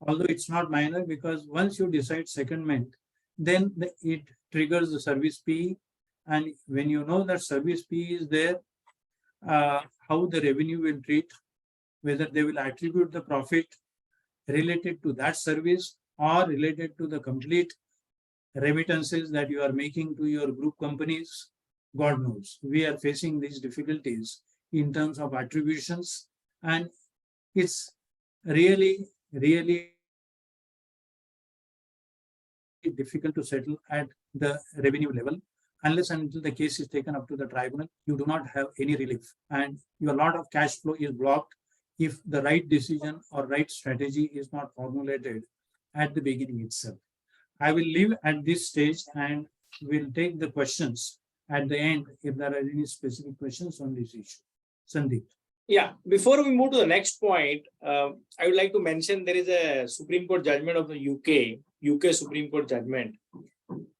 although it's not minor, because once you decide secondment, then it triggers the service fee. And when you know that service fee is there, how the revenue will treat, whether they will attribute the profit related to that service or related to the complete remittances that you are making to your group companies, God knows. We are facing these difficulties in terms of attributions, and it's really difficult to settle at the revenue level. Unless and until the case is taken up to the tribunal, you do not have any relief, and your lot of cash flow is blocked if the right decision or right strategy is not formulated at the beginning itself. I will leave at this stage and we'll take the questions at the end if there are any specific questions on this issue. Sandeep. Yeah, before we move to the next point, I would like to mention there is a Supreme Court judgment of the UK Supreme Court judgment.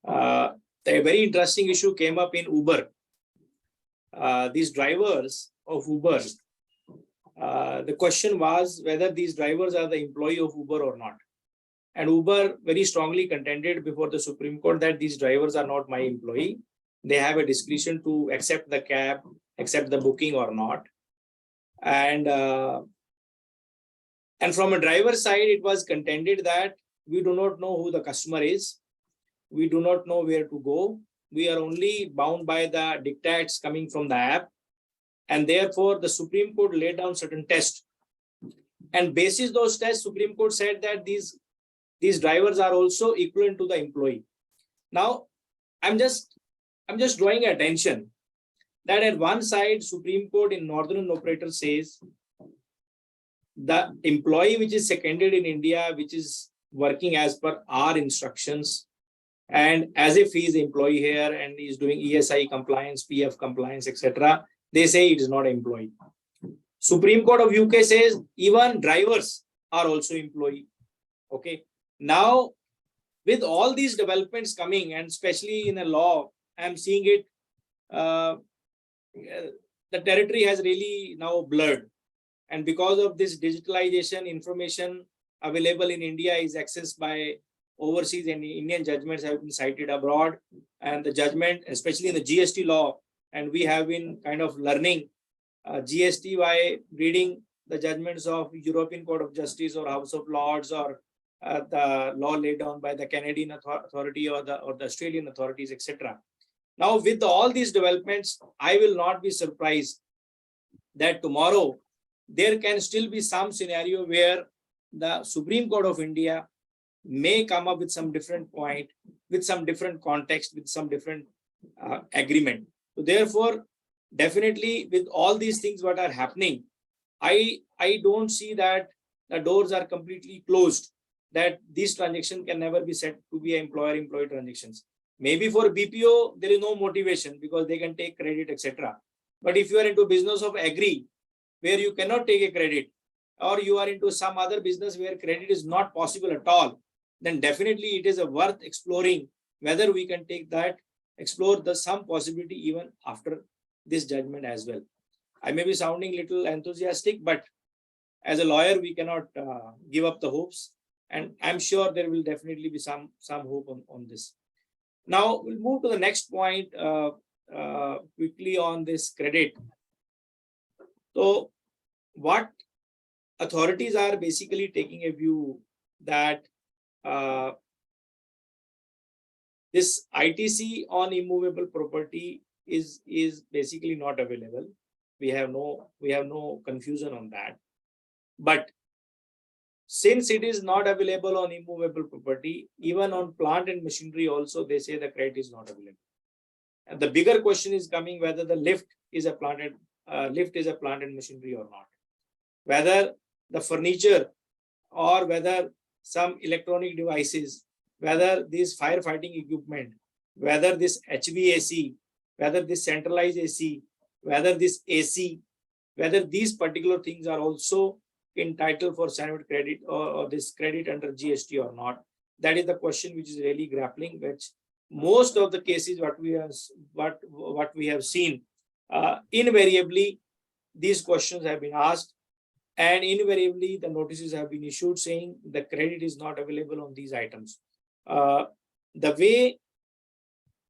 A very interesting issue came up in Uber. These drivers of Uber, the question was whether these drivers are the employee of Uber or not. And Uber very strongly contended before the Supreme Court that these drivers are not my employee. They have a discretion to accept the cab, accept the booking or not. And from a driver's side, it was contended that we do not know who the customer is. We do not know where to go. We are only bound by the dictates coming from the app. And therefore, the Supreme Court laid down certain tests. And basis those tests, Supreme Court said that these drivers are also equivalent to the employee. Now, I'm just drawing attention that at one side, Supreme Court in Northern Operator says the employee which is seconded in India, which is working as per our instructions, and as if he is employee here and he is doing ESI compliance, PF compliance, etc., they say it is not employee. Supreme Court of UK says even drivers are also employee. Okay. Now, with all these developments coming, and especially in a law, I'm seeing it, the territory has really now blurred. And because of this digitalization, information available in India is accessed by overseas, and Indian judgments have been cited abroad. And the judgment, especially in the GST law, and we have been kind of learning GST by reading the judgments of European Court of Justice or House of Lords, or the law laid down by the Canadian authority or the Australian authorities, etc. Now, with all these developments, I will not be surprised that tomorrow there can still be some scenario where the Supreme Court of India may come up with some different point, with some different context, with some different agreement. So therefore, definitely with all these things what are happening, I don't see that the doors are completely closed, that this transaction can never be said to be employer-employee transactions. Maybe for BPO, there is no motivation because they can take credit, etc. But if you are into business of agri, where you cannot take a credit, or you are into some other business where credit is not possible at all, then definitely it is worth exploring whether we can take that, explore some possibility even after this judgment as well. I may be sounding little enthusiastic, but as a lawyer, we cannot give up the hopes. And I'm sure there will definitely be some hope on this. Now we'll move to the next point quickly on this credit. So what authorities are basically taking a view that this ITC on immovable property is basically not available. We have no confusion on that. But since it is not available on immovable property, even on plant and machinery also, they say the credit is not available. And the bigger question is coming whether the lift is a plant and machinery or not. Whether the furniture or whether some electronic devices, whether this firefighting equipment, whether this HVAC, whether this centralized AC, whether this AC, whether these particular things are also entitled for SANVIT credit or this credit under GST or not. That is the question which is really grappling, which most of the cases what we have seen, invariably these questions have been asked, and invariably the notices have been issued saying the credit is not available on these items. The way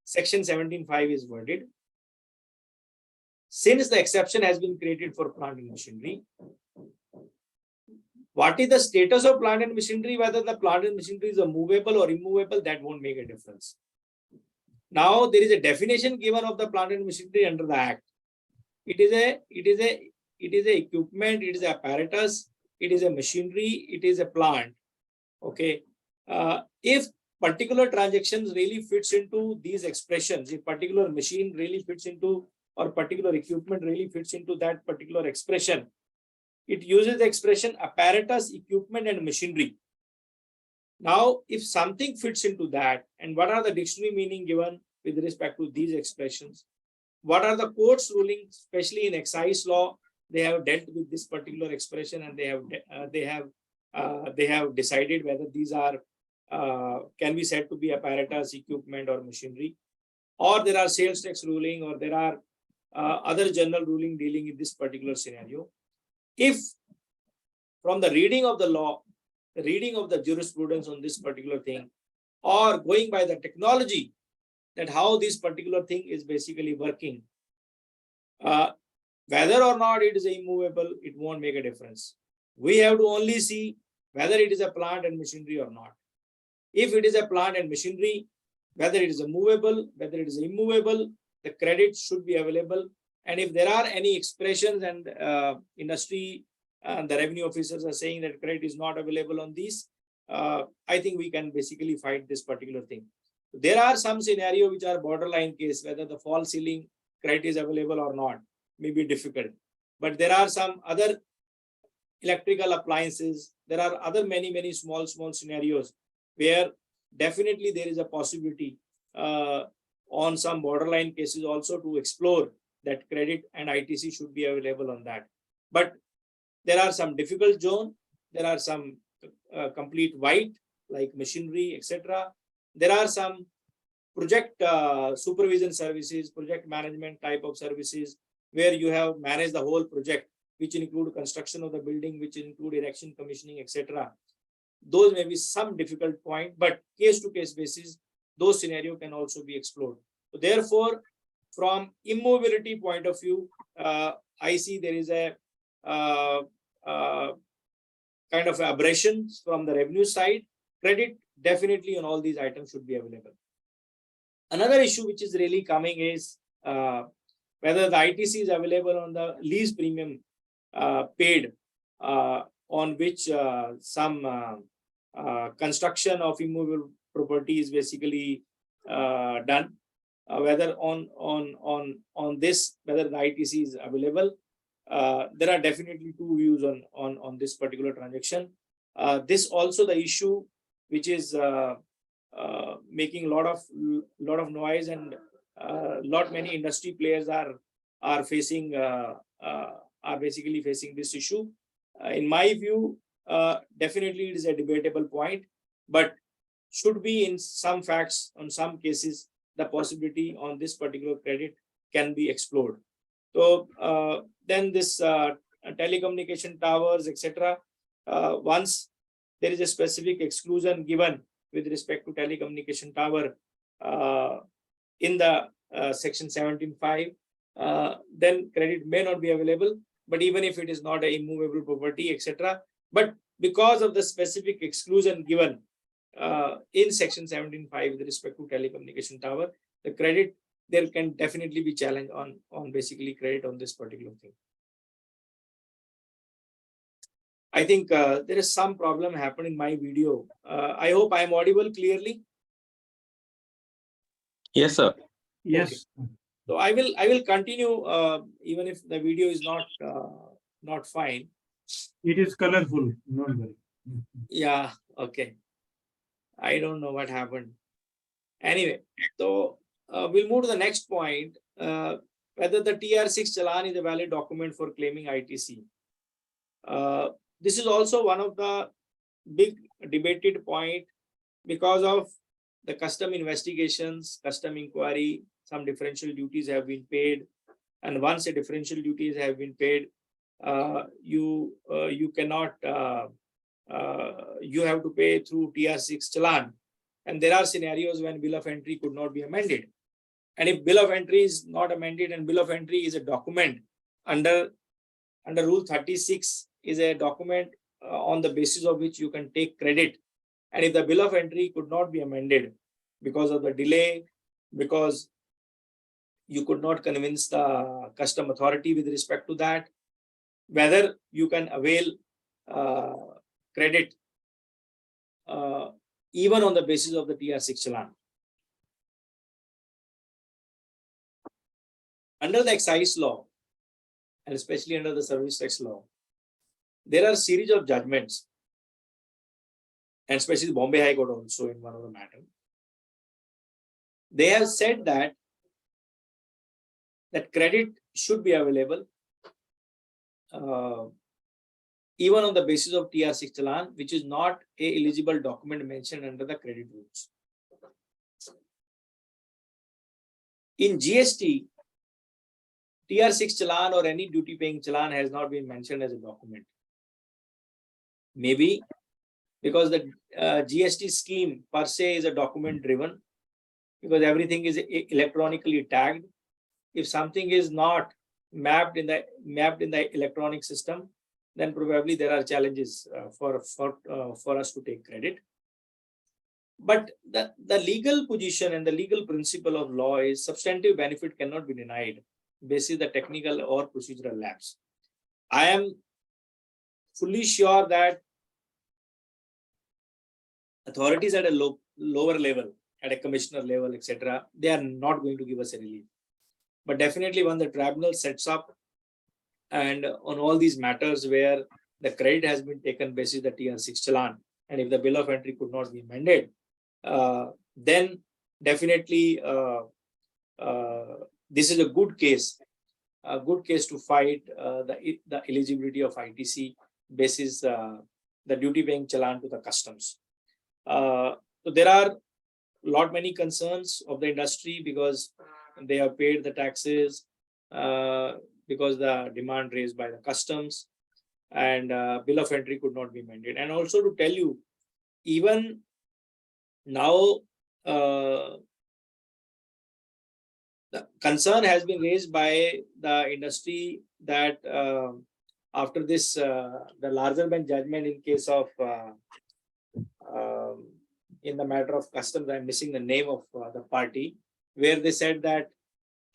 section 17(5) is worded, since the exception has been created for plant and machinery, what is the status of plant and machinery, whether the plant and machinery is movable or immovable, that won't make a difference. Now there is a definition given of the plant and machinery under the Act. It is a equipment, it is a apparatus, it is a machinery, it is a plant. Okay. If particular transactions really fits into these expressions, if particular machine really fits into, or particular equipment really fits into that particular expression, it uses the expression apparatus, equipment, and machinery. Now, if something fits into that, and what are the dictionary meaning given with respect to these expressions? What are the court's rulings, especially in excise law? They have dealt with this particular expression, and they have decided whether these are can be said to be apparatus, equipment, or machinery, or there are sales tax ruling, or there are other general ruling dealing in this particular scenario. If from the reading of the law, the reading of the jurisprudence on this particular thing, or going by the technology, that how this particular thing is basically working, whether or not it is immovable, it won't make a difference. We have to only see whether it is a plant and machinery or not. If it is a plant and machinery, whether it is a movable, whether it is immovable, the credit should be available. And if there are any expressions and industry and the revenue officers are saying that credit is not available on these, I think we can basically fight this particular thing. There are some scenarios which are borderline case, whether the false ceiling credit is available or not, may be difficult. But there are some other electrical appliances. There are other many small scenarios where definitely there is a possibility on some borderline cases also to explore that credit and ITC should be available on that. But there are some difficult zone. There are some complete white like machinery, etc. There are some project supervision services, project management type of services where you have managed the whole project, which include construction of the building, which include erection, commissioning, etc. Those may be some difficult point, but case to case basis, those scenario can also be explored. So therefore, from immobility point of view, I see there is a kind of aberration from the revenue side. Credit definitely on all these items should be available. Another issue which is really coming is whether the ITC is available on the lease premium paid on which some construction of immovable property is basically done. Whether on this, whether the ITC is available. There are definitely two views on this particular transaction. This also the issue which is making a lot of noise, and many industry players are facing are basically facing this issue. In my view, definitely it is a debatable point, but should be in some facts, on some cases, the possibility on this particular credit can be explored. So then this telecommunication towers, etc. Once there is a specific exclusion given with respect to telecommunication tower in the section 17(5), then credit may not be available. But even if it is not a immovable property, etc., but because of the specific exclusion given in section 17(5) with respect to telecommunication tower, the credit, there can definitely be challenge on basically credit on this particular thing. I think there is some problem happened in my video. I hope I am audible clearly. Yes, sir. Yes. So I will continue even if the video is not fine. It is colorful. Don't worry. Yeah, okay. I don't know what happened. Anyway, so we'll move to the next point. Whether the TR6 challan is a valid document for claiming ITC. This is also one of the big debated point because of the custom investigations, custom inquiry, some differential duties have been paid. And once a differential duties have been paid, you cannot, you have to pay through TR6 challan. And there are scenarios when bill of entry could not be amended. And if bill of entry is not amended and bill of entry is a document under Rule 36 is a document on the basis of which you can take credit. And if the bill of entry could not be amended because of the delay, because you could not convince the custom authority with respect to that, whether you can avail credit even on the basis of the TR6 challan. Under the excise law, and especially under the service tax law, there are a series of judgments, and especially the Bombay High Court also in one of the matter. They have said that credit should be available even on the basis of TR6 challan, which is not a eligible document mentioned under the credit rules. In GST, TR6 challan or any duty paying challan has not been mentioned as a document. Maybe because the GST scheme per se is a document driven, because everything is electronically tagged. If something is not mapped in the electronic system, then probably there are challenges for us to take credit. But the legal position and the legal principle of law is substantive benefit cannot be denied basis the technical or procedural lapse. I am fully sure that authorities at a lower level, at a commissioner level, etc., they are not going to give us a relief. But definitely when the tribunal sets up and on all these matters where the credit has been taken basis the TR6 challan, and if the bill of entry could not be amended, then definitely this is a good case to fight the eligibility of ITC basis the duty paying challan to the customs. So there are many concerns of the industry because they have paid the taxes, because the demand raised by the customs, and bill of entry could not be amended. And also to tell you, even now the concern has been raised by the industry that after this the larger bench judgment in case of in the matter of customs, I'm missing the name of the party, where they said that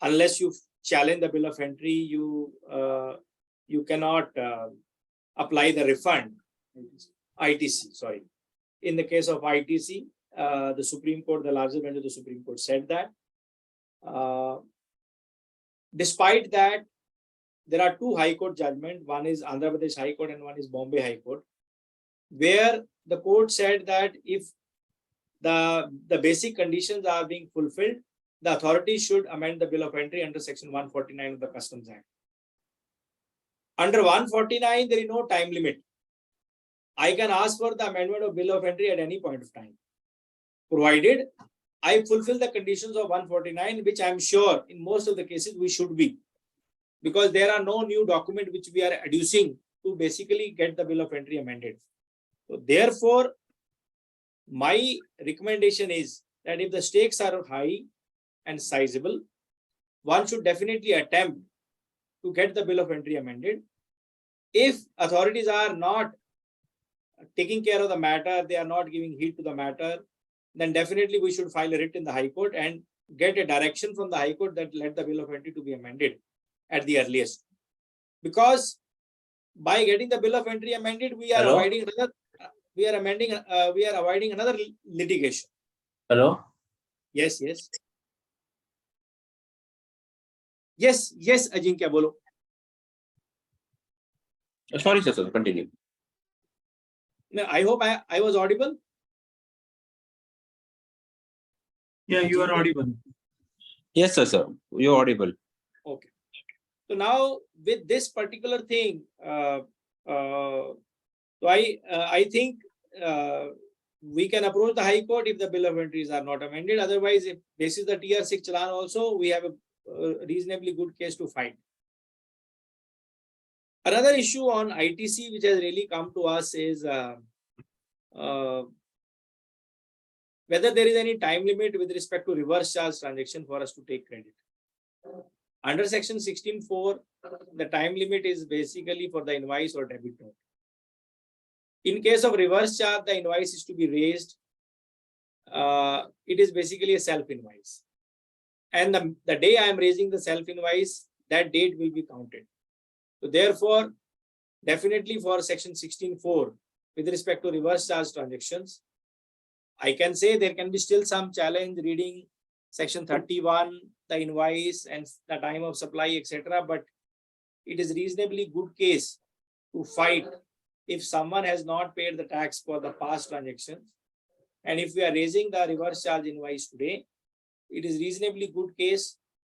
unless you challenge the bill of entry, you cannot apply the refund. ITC, sorry. In the case of ITC, the Supreme Court, the larger bench of the Supreme Court said that. Despite that, there are two High Court judgments. One is Andhra Pradesh High Court and one is Bombay High Court, where the court said that if the basic conditions are being fulfilled, the authority should amend the bill of entry under section 149 of the Customs Act. Under 149, there is no time limit. I can ask for the amendment of bill of entry at any point of time, provided I fulfill the conditions of 149, which I'm sure in most of the cases we should be, because there are no new document which we are adducing to basically get the bill of entry amended. So therefore, my recommendation is that if the stakes are high and sizable, one should definitely attempt to get the bill of entry amended. If authorities are not taking care of the matter, they are not giving heed to the matter, then definitely we should file a writ in the High Court and get a direction from the High Court that let the bill of entry to be amended at the earliest. Because by getting the bill of entry amended, we are Hello? avoiding another. We are avoiding another litigation. Hello? Yes, yes. Yes, yes, Ajinkya, bolo. Sorry, sir, continue. No, I hope I was audible. Yeah, you are audible. Yes, sir. You're audible. Okay. So now with this particular thing, so I think we can approach the High Court if the bill of entries are not amended. Otherwise, if this is the TR6 challan also, we have a reasonably good case to fight. Another issue on ITC which has really come to us is whether there is any time limit with respect to reverse charge transaction for us to take credit. Under section 16(4), the time limit is basically for the invoice or debit note. In case of reverse charge, the invoice is to be raised. It is basically a self-invoice. And the day I am raising the self-invoice, that date will be counted. So therefore, definitely for section 16(4), with respect to reverse charge transactions, I can say there can be still some challenge reading section 31, the invoice and the time of supply, etc. But it is reasonably good case to fight if someone has not paid the tax for the past transactions. And if we are raising the reverse charge invoice today, it is reasonably good case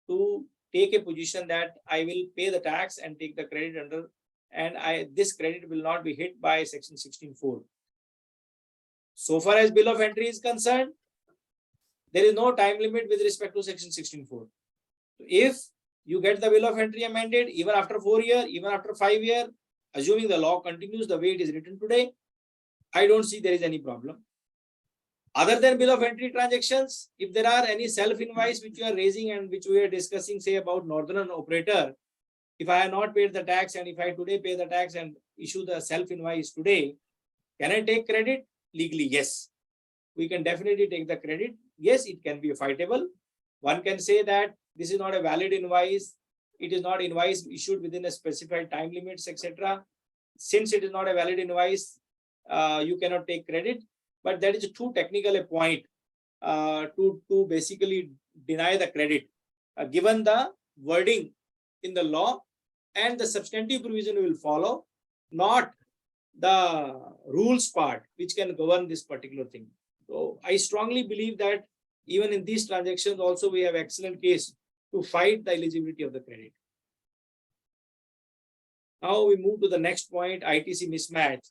to take a position that I will pay the tax and take the credit under, and this credit will not be hit by section 16(4). So far as bill of entry is concerned, there is no time limit with respect to section 16(4). If you get the bill of entry amended, even after 4 years, even after 5 years, assuming the law continues the way it is written today, I don't see there is any problem. Other than bill of entry transactions, if there are any self-invoice which you are raising and which we are discussing, say about Northern operator, if I have not paid the tax and if I today pay the tax and issue the self-invoice today, can I take credit? Legally, yes. We can definitely take the credit. Yes, it can be fightable. One can say that this is not a valid invoice. It is not invoice issued within a specified time limits, etc. Since it is not a valid invoice, you cannot take credit. But that is too technical a point to basically deny the credit, given the wording in the law and the substantive provision will follow, not the rules part which can govern this particular thing. So I strongly believe that even in these transactions also we have excellent case to fight the eligibility of the credit. Now we move to the next point, ITC mismatch.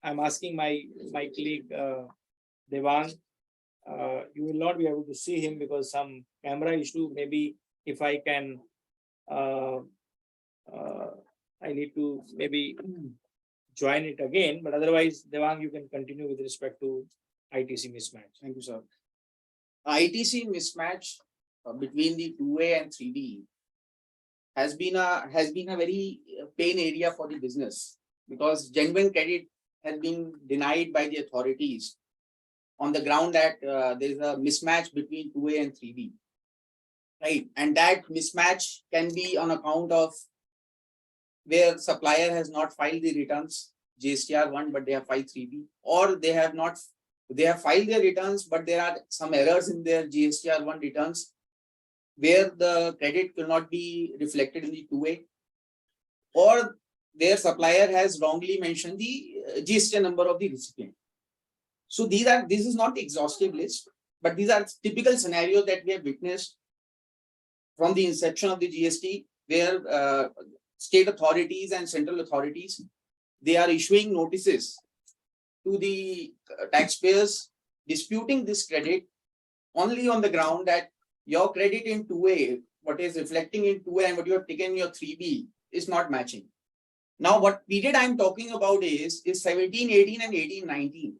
I'm asking my colleague Devang. You will not be able to see him because some camera issue. Maybe if I can, I need to maybe join it again. But otherwise, Devang, you can continue with respect to ITC mismatch. Thank you, sir. ITC mismatch between the 2A and 3B has been a very pain area for the business because genuine credit has been denied by the authorities on the ground that there is a mismatch between 2A and 3B, right? And that mismatch can be on account of where supplier has not filed the returns GSTR1, but they have filed 3B, or they have filed their returns, but there are some errors in their GSTR1 returns where the credit will not be reflected in the 2A, or their supplier has wrongly mentioned the GST number of the recipient. So this is not the exhaustive list, but these are typical scenarios that we have witnessed from the inception of the GST, where state authorities and central authorities, they are issuing notices to the taxpayers disputing this credit only on the ground that your credit in 2A, what is reflecting in 2A and what you have taken in your 3B is not matching. Now, what period I'm talking about is 17-18 and 18-19.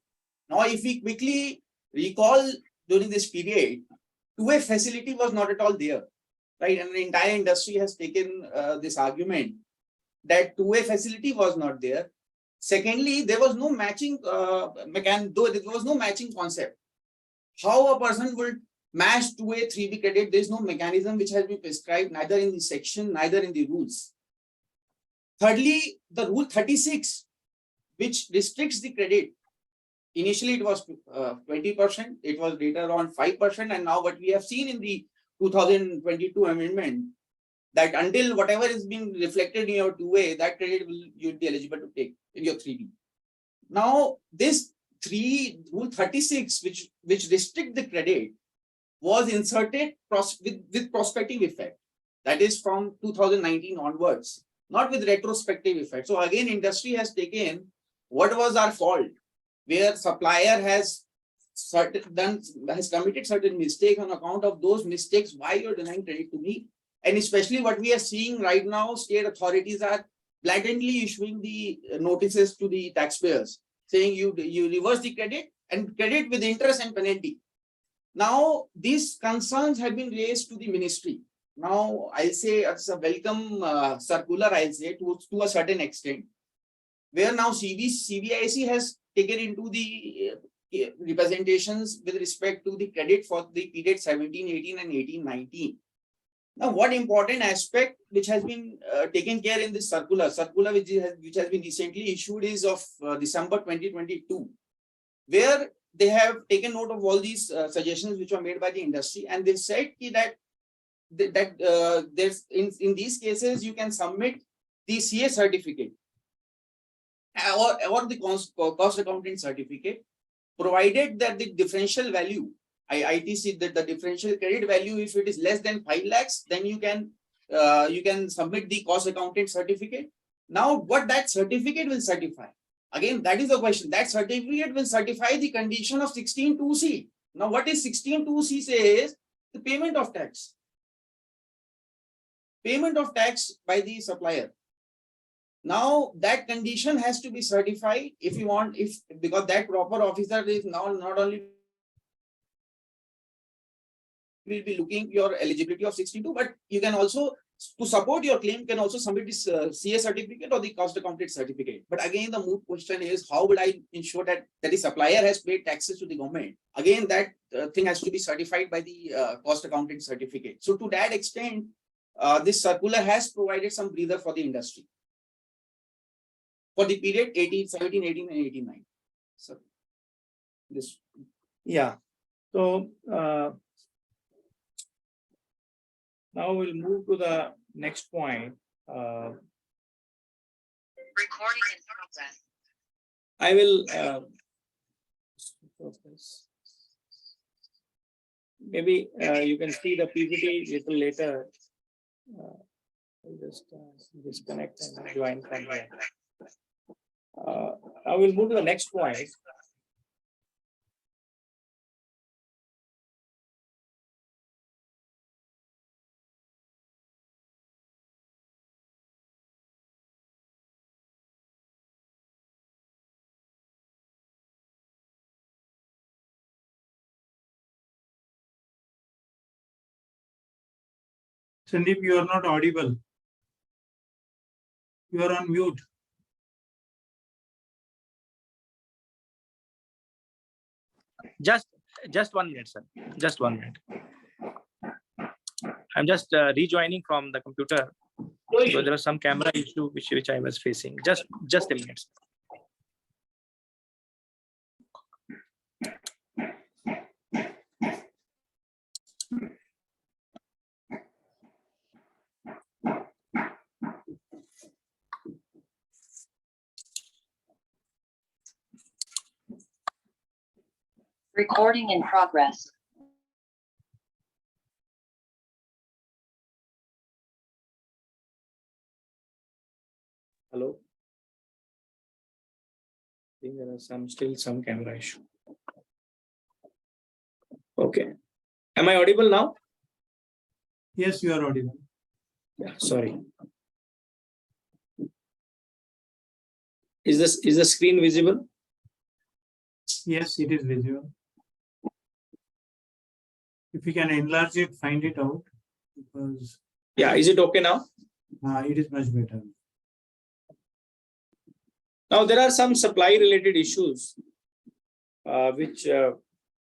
Now, if we quickly recall during this period, two-way facility was not at all there, right? And the entire industry has taken this argument that two-way facility was not there. Secondly, there was no matching there was no matching concept. How a person would match two-way 3B credit, there is no mechanism which has been prescribed, neither in the section, neither in the rules. Thirdly, the rule 36, which restricts the credit. Initially, it was 20%, it was later on 5%, and now what we have seen in the 2022 amendment, that until whatever is being reflected in your two-way, that credit you'll be eligible to take in your 3B. Now, this rule 36, which restrict the credit, was inserted with prospective effect. That is from 2019 onwards, not with retrospective effect. So again, industry has taken what was our fault, where supplier has committed certain mistakes. On account of those mistakes, why you're denying credit to me? And especially what we are seeing right now, state authorities are blatantly issuing the notices to the taxpayers, saying you reverse the credit and credit with interest and penalty. Now, these concerns have been raised to the ministry. Now, I'll say it's a welcome circular, I'll say, to a certain extent, where now CBIC has taken into the representations with respect to the credit for the period 17-18 and 18-19. Now, what important aspect which has been taken care in this circular which has been recently issued is of December 2022, where they have taken note of all these suggestions which were made by the industry, and they said that there's in these cases you can submit the CA certificate or the cost accounting certificate, provided that the differential value, ITC, that the differential credit value, if it is less than 5 lakhs, then you can submit the cost accountant certificate. Now, what that certificate will certify? Again, that is the question. That certificate will certify the condition of 16(2)(c). Now, what is 16(2)(c) says? The payment of tax. Payment of tax by the supplier. Now, that condition has to be certified if you want, because that proper officer is now not only will be looking your eligibility of 16(2), but you can also, to support your claim, can also submit this CA certificate or the cost accountant certificate. But again, the moot question is, how would I ensure that the supplier has paid taxes to the government? Again, that thing has to be certified by the cost accountant certificate. So to that extent, this circular has provided some breather for the industry for the period 17, 18, and 18-19. So this. Yeah. So now we'll move to the next point. Recording in progress. I will maybe you can see the PPT little later. I'll just disconnect and join from here. I will move to the next point. Sandeep, you are not audible. You are on mute. Just 1 minute, sir. Just 1 minute. I'm just rejoining from the computer. So there was some camera issue which I was facing. Just a minute. Recording in progress. Hello. I think there are still some camera issue. Okay. Am I audible now? Yes, you are audible. Yeah, sorry. Is the screen visible? Yes, it is visible. If we can enlarge it, find it out, because Yeah, is it okay now? it is much better. Now there are some supply related issues which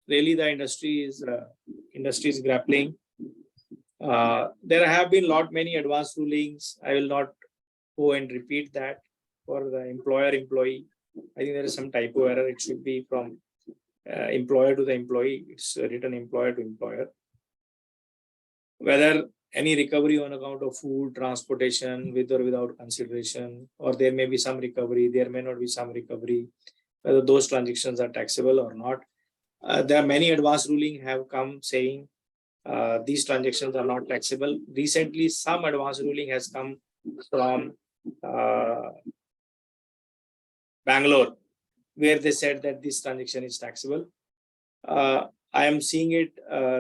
really the industry is grappling. There have been many advanced rulings. I will not go and repeat that for the employer-employee. I think there is some typo error. It should be from employer to the employee. It's written employer to employer. Whether any recovery on account of food, transportation, with or without consideration, or there may be some recovery, there may not be some recovery, whether those transactions are taxable or not. There are many advanced rulings have come saying these transactions are not taxable. Recently, some advanced ruling has come from Bangalore, where they said that this transaction is taxable. I am seeing it.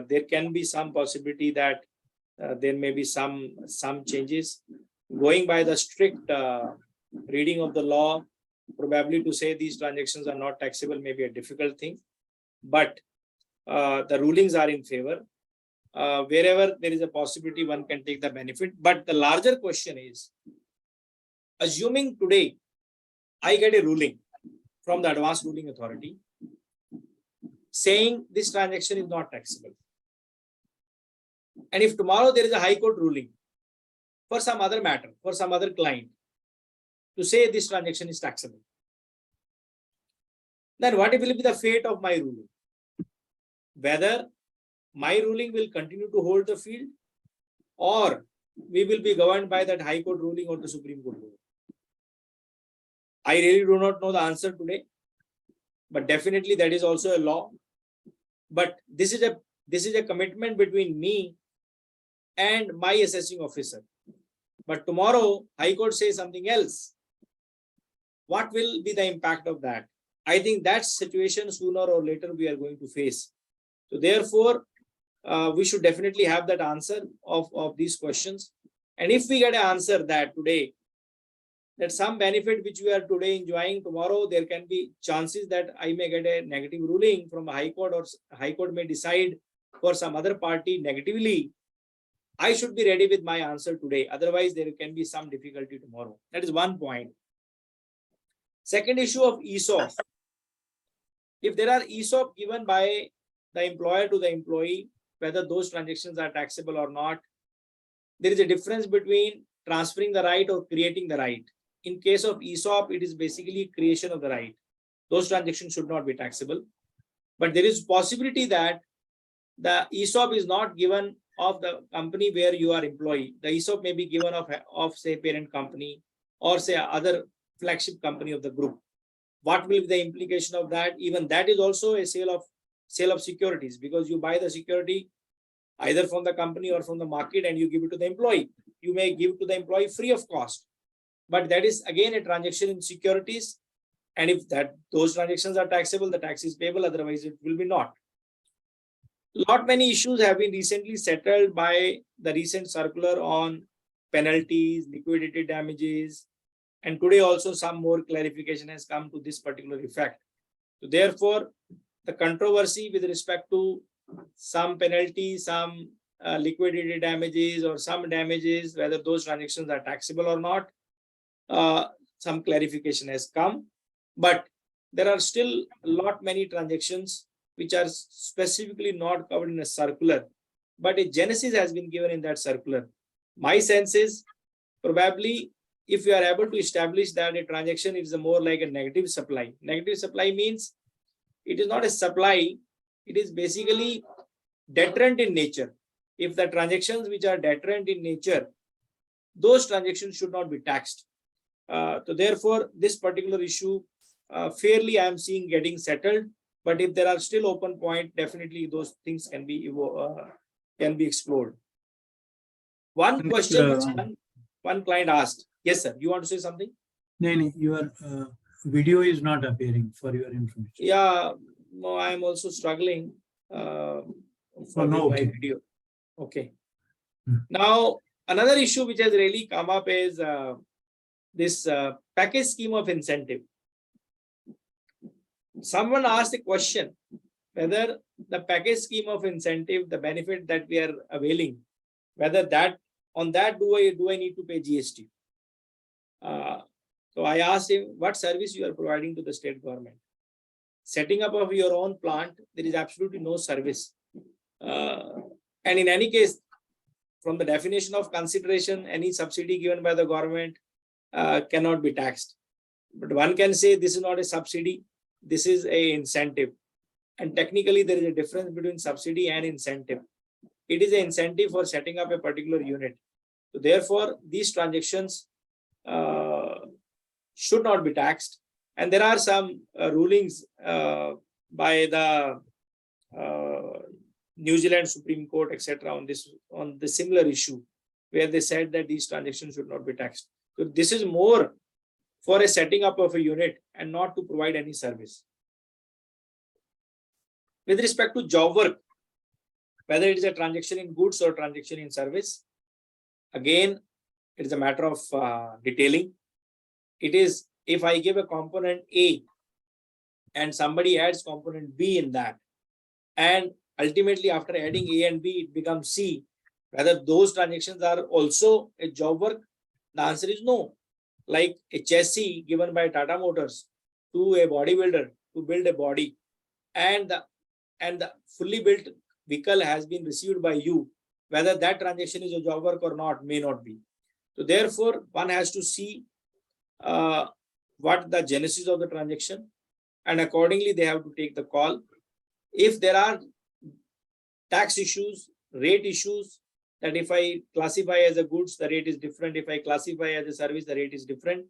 There can be some possibility that there may be some changes. Going by the strict reading of the law, probably to say these transactions are not taxable may be a difficult thing. But the rulings are in favor. Wherever there is a possibility, one can take the benefit. But the larger question is, assuming today I get a ruling from the advanced ruling authority saying this transaction is not taxable. And if tomorrow there is a high court ruling for some other matter, for some other client, to say this transaction is taxable, then what will be the fate of my ruling? Whether my ruling will continue to hold the field, or we will be governed by that high court ruling or the Supreme Court ruling. I really do not know the answer today, but definitely that is also a law. But this is a commitment between me and my assessing officer. But tomorrow, High Court says something else. What will be the impact of that? I think that situation sooner or later we are going to face. So therefore, we should definitely have that answer of these questions. And if we get an answer that today, that some benefit which we are today enjoying, tomorrow there can be chances that I may get a negative ruling from a high court, or high court may decide for some other party negatively, I should be ready with my answer today. Otherwise, there can be some difficulty tomorrow. That is one point. Second issue of ESOP. If there are ESOP given by the employer to the employee, whether those transactions are taxable or not, there is a difference between transferring the right or creating the right. In case of ESOP, it is basically creation of the right. Those transactions should not be taxable. But there is possibility that the ESOP is not given of the company where you are employee. The ESOP may be given of say parent company or say other flagship company of the group. What will be the implication of that? Even that is also a sale of securities, because you buy the security either from the company or from the market and you give it to the employee. You may give to the employee free of cost. But that is again a transaction in securities. And if those transactions are taxable, the tax is payable, otherwise it will be not. Many issues have been recently settled by the recent circular on penalties, liquidated damages, and today also some more clarification has come to this particular effect. So therefore, the controversy with respect to some penalties, some liquidated damages or some damages, whether those transactions are taxable or not, some clarification has come. But there are still many transactions which are specifically not covered in a circular, but a genesis has been given in that circular. My sense is probably if you are able to establish that a transaction is more like a negative supply. Negative supply means it is not a supply, it is basically deterrent in nature. If the transactions which are deterrent in nature, those transactions should not be taxed. So therefore, this particular issue fairly I am seeing getting settled. But if there are still open points, definitely those things can be explored. One question which one client asked. Yes, sir. You want to say something? No, your video is not appearing, for your information. Yeah, no, I am also struggling for my video. Okay. Now, another issue which has really come up is this package scheme of incentive. Someone asked a question whether the package scheme of incentive, the benefit that we are availing, whether that on that do I need to pay GST? So I asked him, what service you are providing to the state government? Setting up of your own plant, there is absolutely no service. And in any case, from the definition of consideration, any subsidy given by the government cannot be taxed. But one can say this is not a subsidy, this is a incentive. And technically, there is a difference between subsidy and incentive. It is an incentive for setting up a particular unit. So therefore, these transactions should not be taxed. And there are some rulings by the New Zealand Supreme Court, etc., on the similar issue, where they said that these transactions should not be taxed. So this is more for a setting up of a unit and not to provide any service. With respect to job work, whether it is a transaction in goods or transaction in service, again, it is a matter of detailing. It is if I give a component A and somebody adds component B in that, and ultimately after adding A and B, it becomes C, whether those transactions are also a job work, the answer is no. Like a chassis given by Tata Motors to a bodybuilder to build a body, and the fully built vehicle has been received by you, whether that transaction is a job work or not may not be. So therefore, one has to see what the genesis of the transaction, and accordingly they have to take the call. If there are tax issues, rate issues, that if I classify as a goods, the rate is different. If I classify as a service, the rate is different.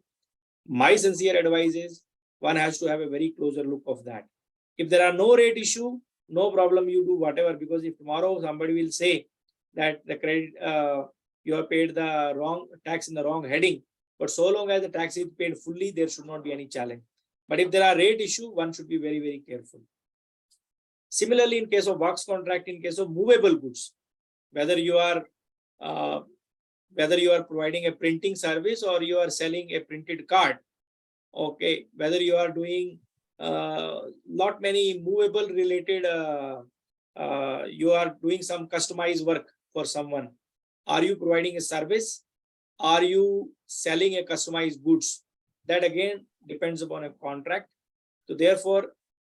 My sincere advice is one has to have a very closer look of that. If there are no rate issue, no problem, you do whatever, because if tomorrow somebody will say that the credit, you have paid the wrong tax in the wrong heading, but so long as the tax is paid fully, there should not be any challenge. But if there are rate issue, one should be very, very careful. Similarly, in case of works contract, in case of movable goods, whether you are providing a printing service or you are selling a printed card, okay, whether you are doing lot many movable related, you are doing some customized work for someone. Are you providing a service? Are you selling a customized goods? That again depends upon a contract. So therefore,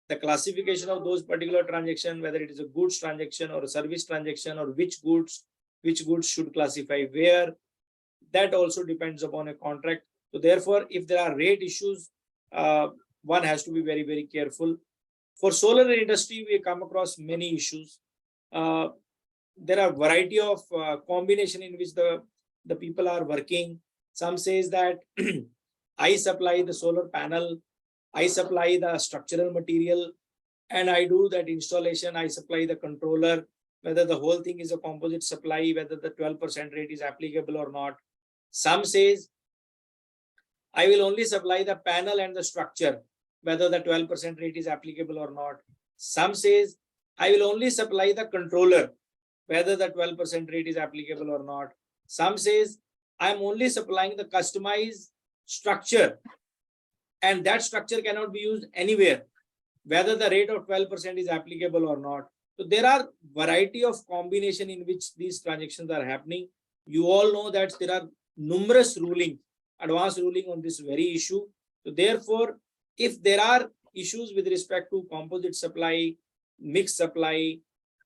the classification of those particular transactions, whether it is a goods transaction or a service transaction, or which goods should classify where, that also depends upon a contract. So therefore, if there are rate issues, one has to be very, very careful. For solar industry, we come across many issues. There are variety of combination in which the people are working. Some says that I supply the solar panel, I supply the structural material, and I do that installation, I supply the controller, whether the whole thing is a composite supply, whether the 12% rate is applicable or not. Some says I will only supply the panel and the structure, whether the 12% rate is applicable or not. Some says I will only supply the controller, whether the 12% rate is applicable or not. Some says I am only supplying the customized structure, and that structure cannot be used anywhere, whether the rate of 12% is applicable or not. So there are variety of combination in which these transactions are happening. You all know that there are numerous rulings, advanced ruling on this very issue. So therefore, if there are issues with respect to composite supply, mixed supply,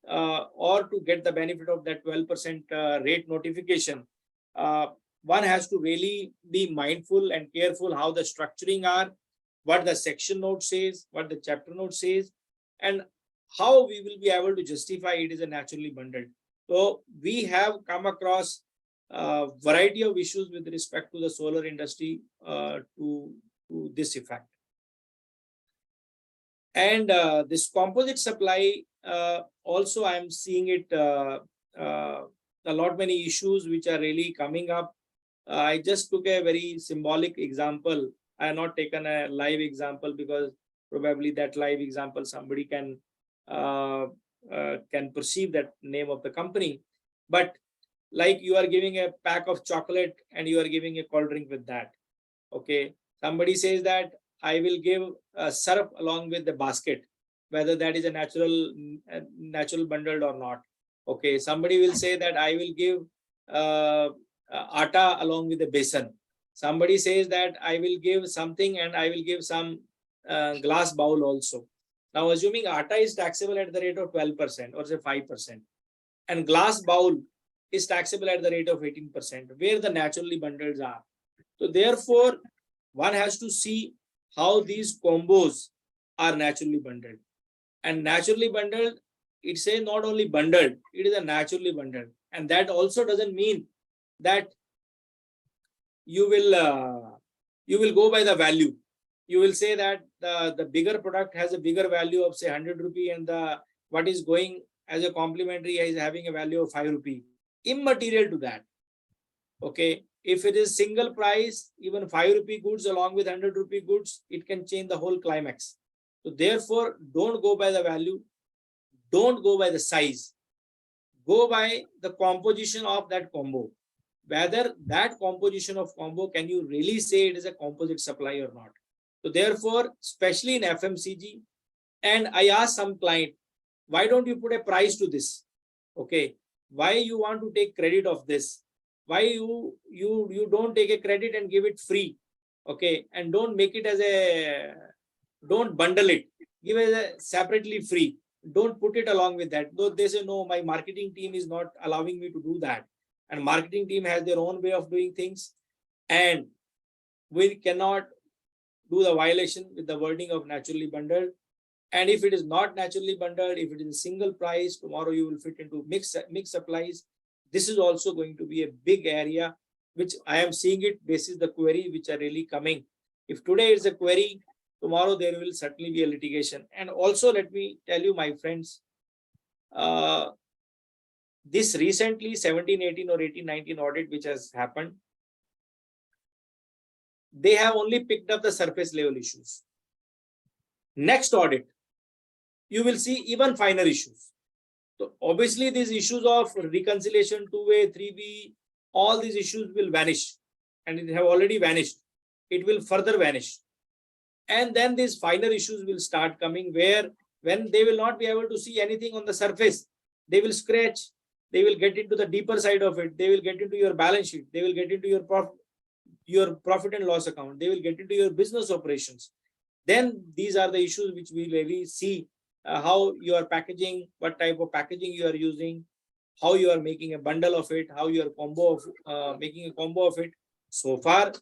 or to get the benefit of that 12% rate notification, one has to really be mindful and careful how the structuring are, what the section note says, what the chapter note says, and how we will be able to justify it is a naturally bundled. So we have come across a variety of issues with respect to the solar industry to this effect. And this composite supply, also I am seeing it a lot many issues which are really coming up. I just took a very symbolic example. I have not taken a live example because probably that live example somebody can perceive that name of the company. But like you are giving a pack of chocolate and you are giving a cold drink with that. Okay. Somebody says that I will give a surf along with the basket, whether that is a natural bundled or not. Okay. Somebody will say that I will give atta along with the besan. Somebody says that I will give something and I will give some glass bowl also. Now, assuming atta is taxable at the rate of 12% or say 5%, and glass bowl is taxable at the rate of 18%, where the naturally bundled are. So therefore, one has to see how these combos are naturally bundled. And naturally bundled, it says not only bundled, it is a naturally bundled. And that also doesn't mean that you will go by the value. You will say that the bigger product has a bigger value of say 100 rupee and the what is going as a complimentary is having a value of 5 rupee. Immaterial to that. Okay. If it is single price, even 5 rupee goods along with 100 rupee goods, it can change the whole climax. So therefore, don't go by the value. Don't go by the size. Go by the composition of that combo. Whether that composition of combo, can you really say it is a composite supply or not? So therefore, especially in FMCG, and I asked some client, why don't you put a price to this? Okay. Why you want to take credit of this? Why you don't take a credit and give it free? Okay. And don't make it as a, don't bundle it. Give it a separately free. Don't put it along with that. Though they say, no, my marketing team is not allowing me to do that. And marketing team has their own way of doing things. And we cannot do the violation with the wording of naturally bundled. And if it is not naturally bundled, if it is a single price, tomorrow you will fit into mixed supplies. This is also going to be a big area, which I am seeing it basis the query which are really coming. If today is a query, tomorrow there will certainly be a litigation. And also let me tell you, my friends, this recently 17-18 or 18-19 audit which has happened, they have only picked up the surface level issues. Next audit, you will see even finer issues. So obviously these issues of reconciliation, 2A, 3B, all these issues will vanish, and it have already vanished. It will further vanish. And then these finer issues will start coming, where when they will not be able to see anything on the surface, they will scratch, they will get into the deeper side of it, they will get into your balance sheet, they will get into your profit and loss account, they will get into your business operations. Then these are the issues which we really see, how you are packaging, what type of packaging you are using, how you are making a bundle of it, how you are making a combo of it. So far,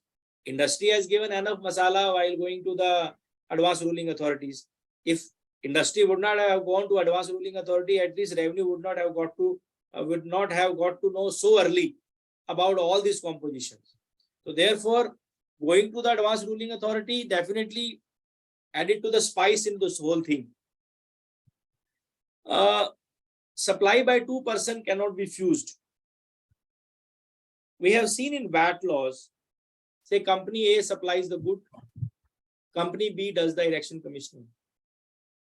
industry has given enough masala while going to the advanced ruling authorities. If industry would not have gone to advanced ruling authority, at least revenue would not have got to know so early about all these compositions. So therefore, going to the advanced ruling authority definitely added to the spice in this whole thing. Supply by 2% cannot be fused. We have seen in VAT laws, say company A supplies the good, company B does the erection commissioning.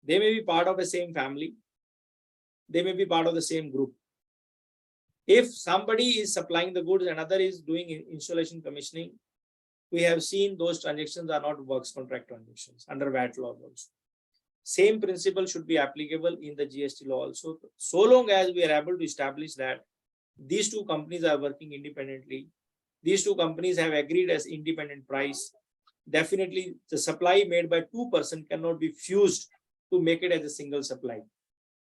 They may be part of the same family. They may be part of the same group. If somebody is supplying the goods and another is doing installation commissioning, we have seen those transactions are not works contract transactions under VAT law also. Same principle should be applicable in the GST law also. So long as we are able to establish that these two companies are working independently, these two companies have agreed as independent price, definitely the supply made by 2% cannot be fused to make it as a single supply.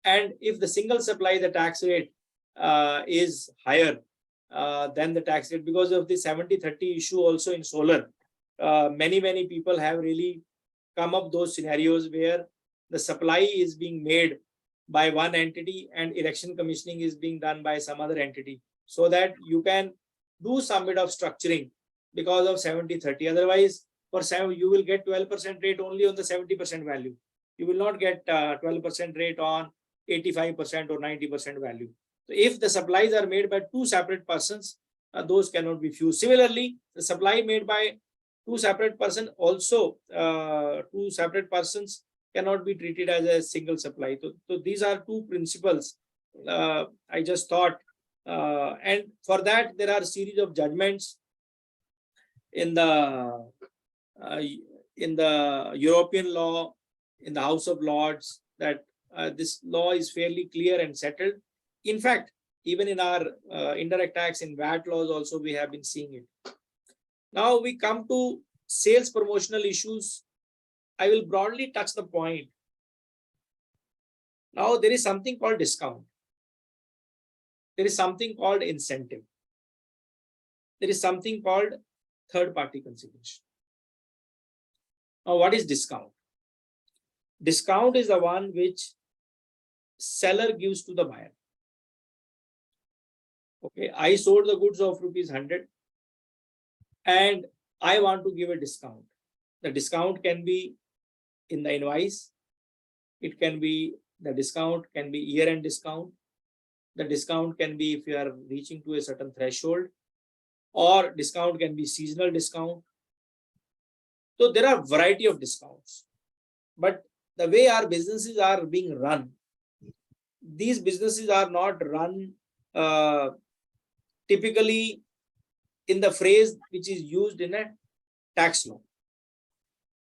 And if the single supply, the tax rate is higher than the tax rate, because of the 70-30 issue also in solar, many people have really come up those scenarios where the supply is being made by one entity and erection commissioning is being done by some other entity, so that you can do some bit of structuring because of 70-30. Otherwise, for 7, you will get 12% rate only on the 70% value. You will not get 12% rate on 85% or 90% value. So if the supplies are made by two separate persons, those cannot be fused. Similarly, the supply made by two separate persons also, two separate persons cannot be treated as a single supply. So these are two principles I just thought. And for that, there are a series of judgments in the in the European law, in the House of Lords, that this law is fairly clear and settled. In fact, even in our indirect tax in VAT laws also, we have been seeing it. Now we come to sales promotional issues. I will broadly touch the point. Now there is something called discount. There is something called incentive. There is something called third party consideration. Now what is discount? Discount is the one which seller gives to the buyer. Okay, I sold the goods of ₹100 and I want to give a discount. The discount can be in the invoice. It can be, the discount can be year-end discount. The discount can be if you are reaching to a certain threshold, or discount can be seasonal discount. So there are variety of discounts, but the way our businesses are being run, these businesses are not run typically in the phrase which is used in a tax law.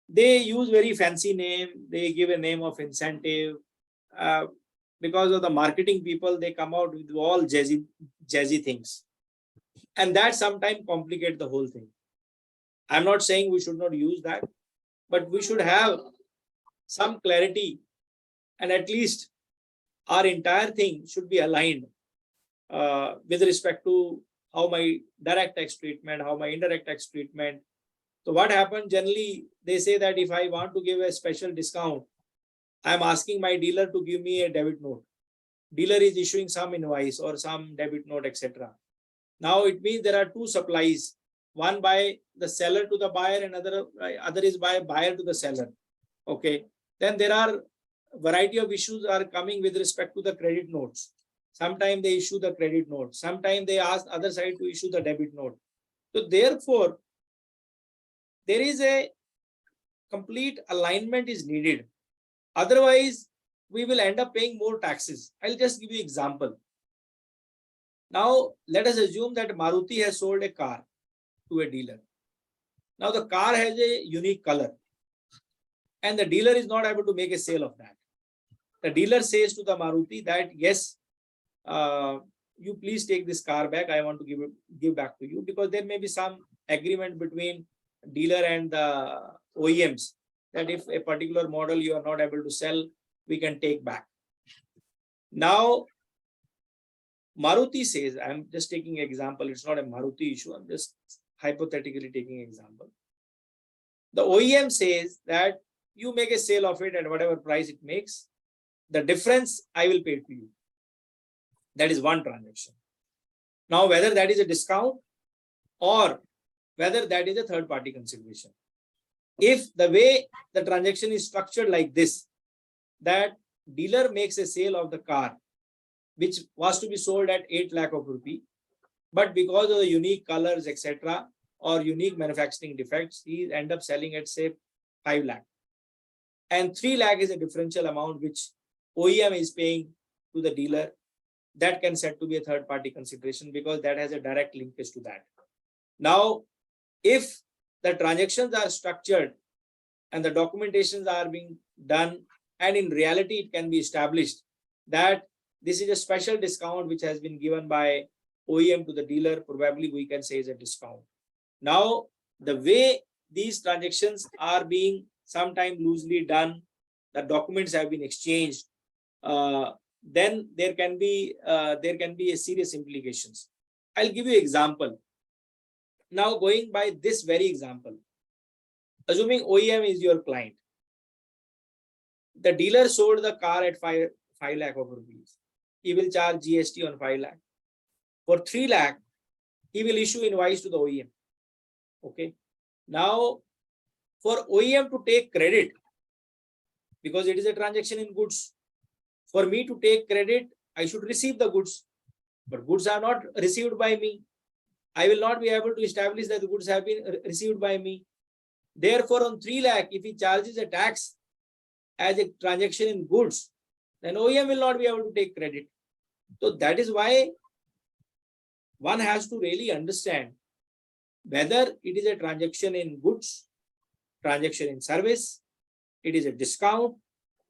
They use very fancy name. They give a name of incentive. Because of the marketing people, they come out with all jazzy things. And that sometimes complicate the whole thing. I'm not saying we should not use that, but we should have some clarity, and at least our entire thing should be aligned with respect to how my direct tax treatment, how my indirect tax treatment. So what happens generally, they say that if I want to give a special discount, I'm asking my dealer to give me a debit note. Dealer is issuing some invoice or some debit note, etc. Now it means there are two supplies, one by the seller to the buyer and other is by buyer to the seller. Okay. Then there are variety of issues are coming with respect to the credit notes. Sometimes they issue the credit note. Sometimes they ask other side to issue the debit note. So therefore, there is a complete alignment is needed. Otherwise, we will end up paying more taxes. I'll just give you an example. Now, let us assume that Maruti has sold a car to a dealer. Now, the car has a unique color and the dealer is not able to make a sale of that. The dealer says to the Maruti that, yes, you please take this car back. I want to give back to you, because there may be some agreement between dealer and the OEMs that if a particular model you are not able to sell, we can take back. Now, Maruti says, I'm just taking an example. It's not a Maruti issue. I'm just hypothetically taking an example. The OEM says that you make a sale of it at whatever price it makes. The difference I will pay to you. That is one transaction. Now, whether that is a discount or whether that is a third party consideration. If the way the transaction is structured like this, that dealer makes a sale of the car, which was to be sold at 8 lakh of rupee, but because of the unique colors, etc., or unique manufacturing defects, he end up selling at say 5 lakh. And 3 lakh is a differential amount which OEM is paying to the dealer. That can set to be a third party consideration because that has a direct linkage to that. Now, if the transactions are structured and the documentations are being done, and in reality it can be established that this is a special discount which has been given by OEM to the dealer, probably we can say is a discount. Now, the way these transactions are being sometimes loosely done, the documents have been exchanged, then there can be a serious implications. I'll give you an example. Now, going by this very example, assuming OEM is your client, the dealer sold the car at 5 lakh of rupees. He will charge GST on 5 lakh. For 3 lakh, he will issue invoice to the OEM. Okay. Now, for OEM to take credit, because it is a transaction in goods, for me to take credit, I should receive the goods, but goods are not received by me. I will not be able to establish that the goods have been received by me. Therefore, on 3 lakh, if he charges a tax as a transaction in goods, then OEM will not be able to take credit. So that is why one has to really understand whether it is a transaction in goods transaction in service, it is a discount,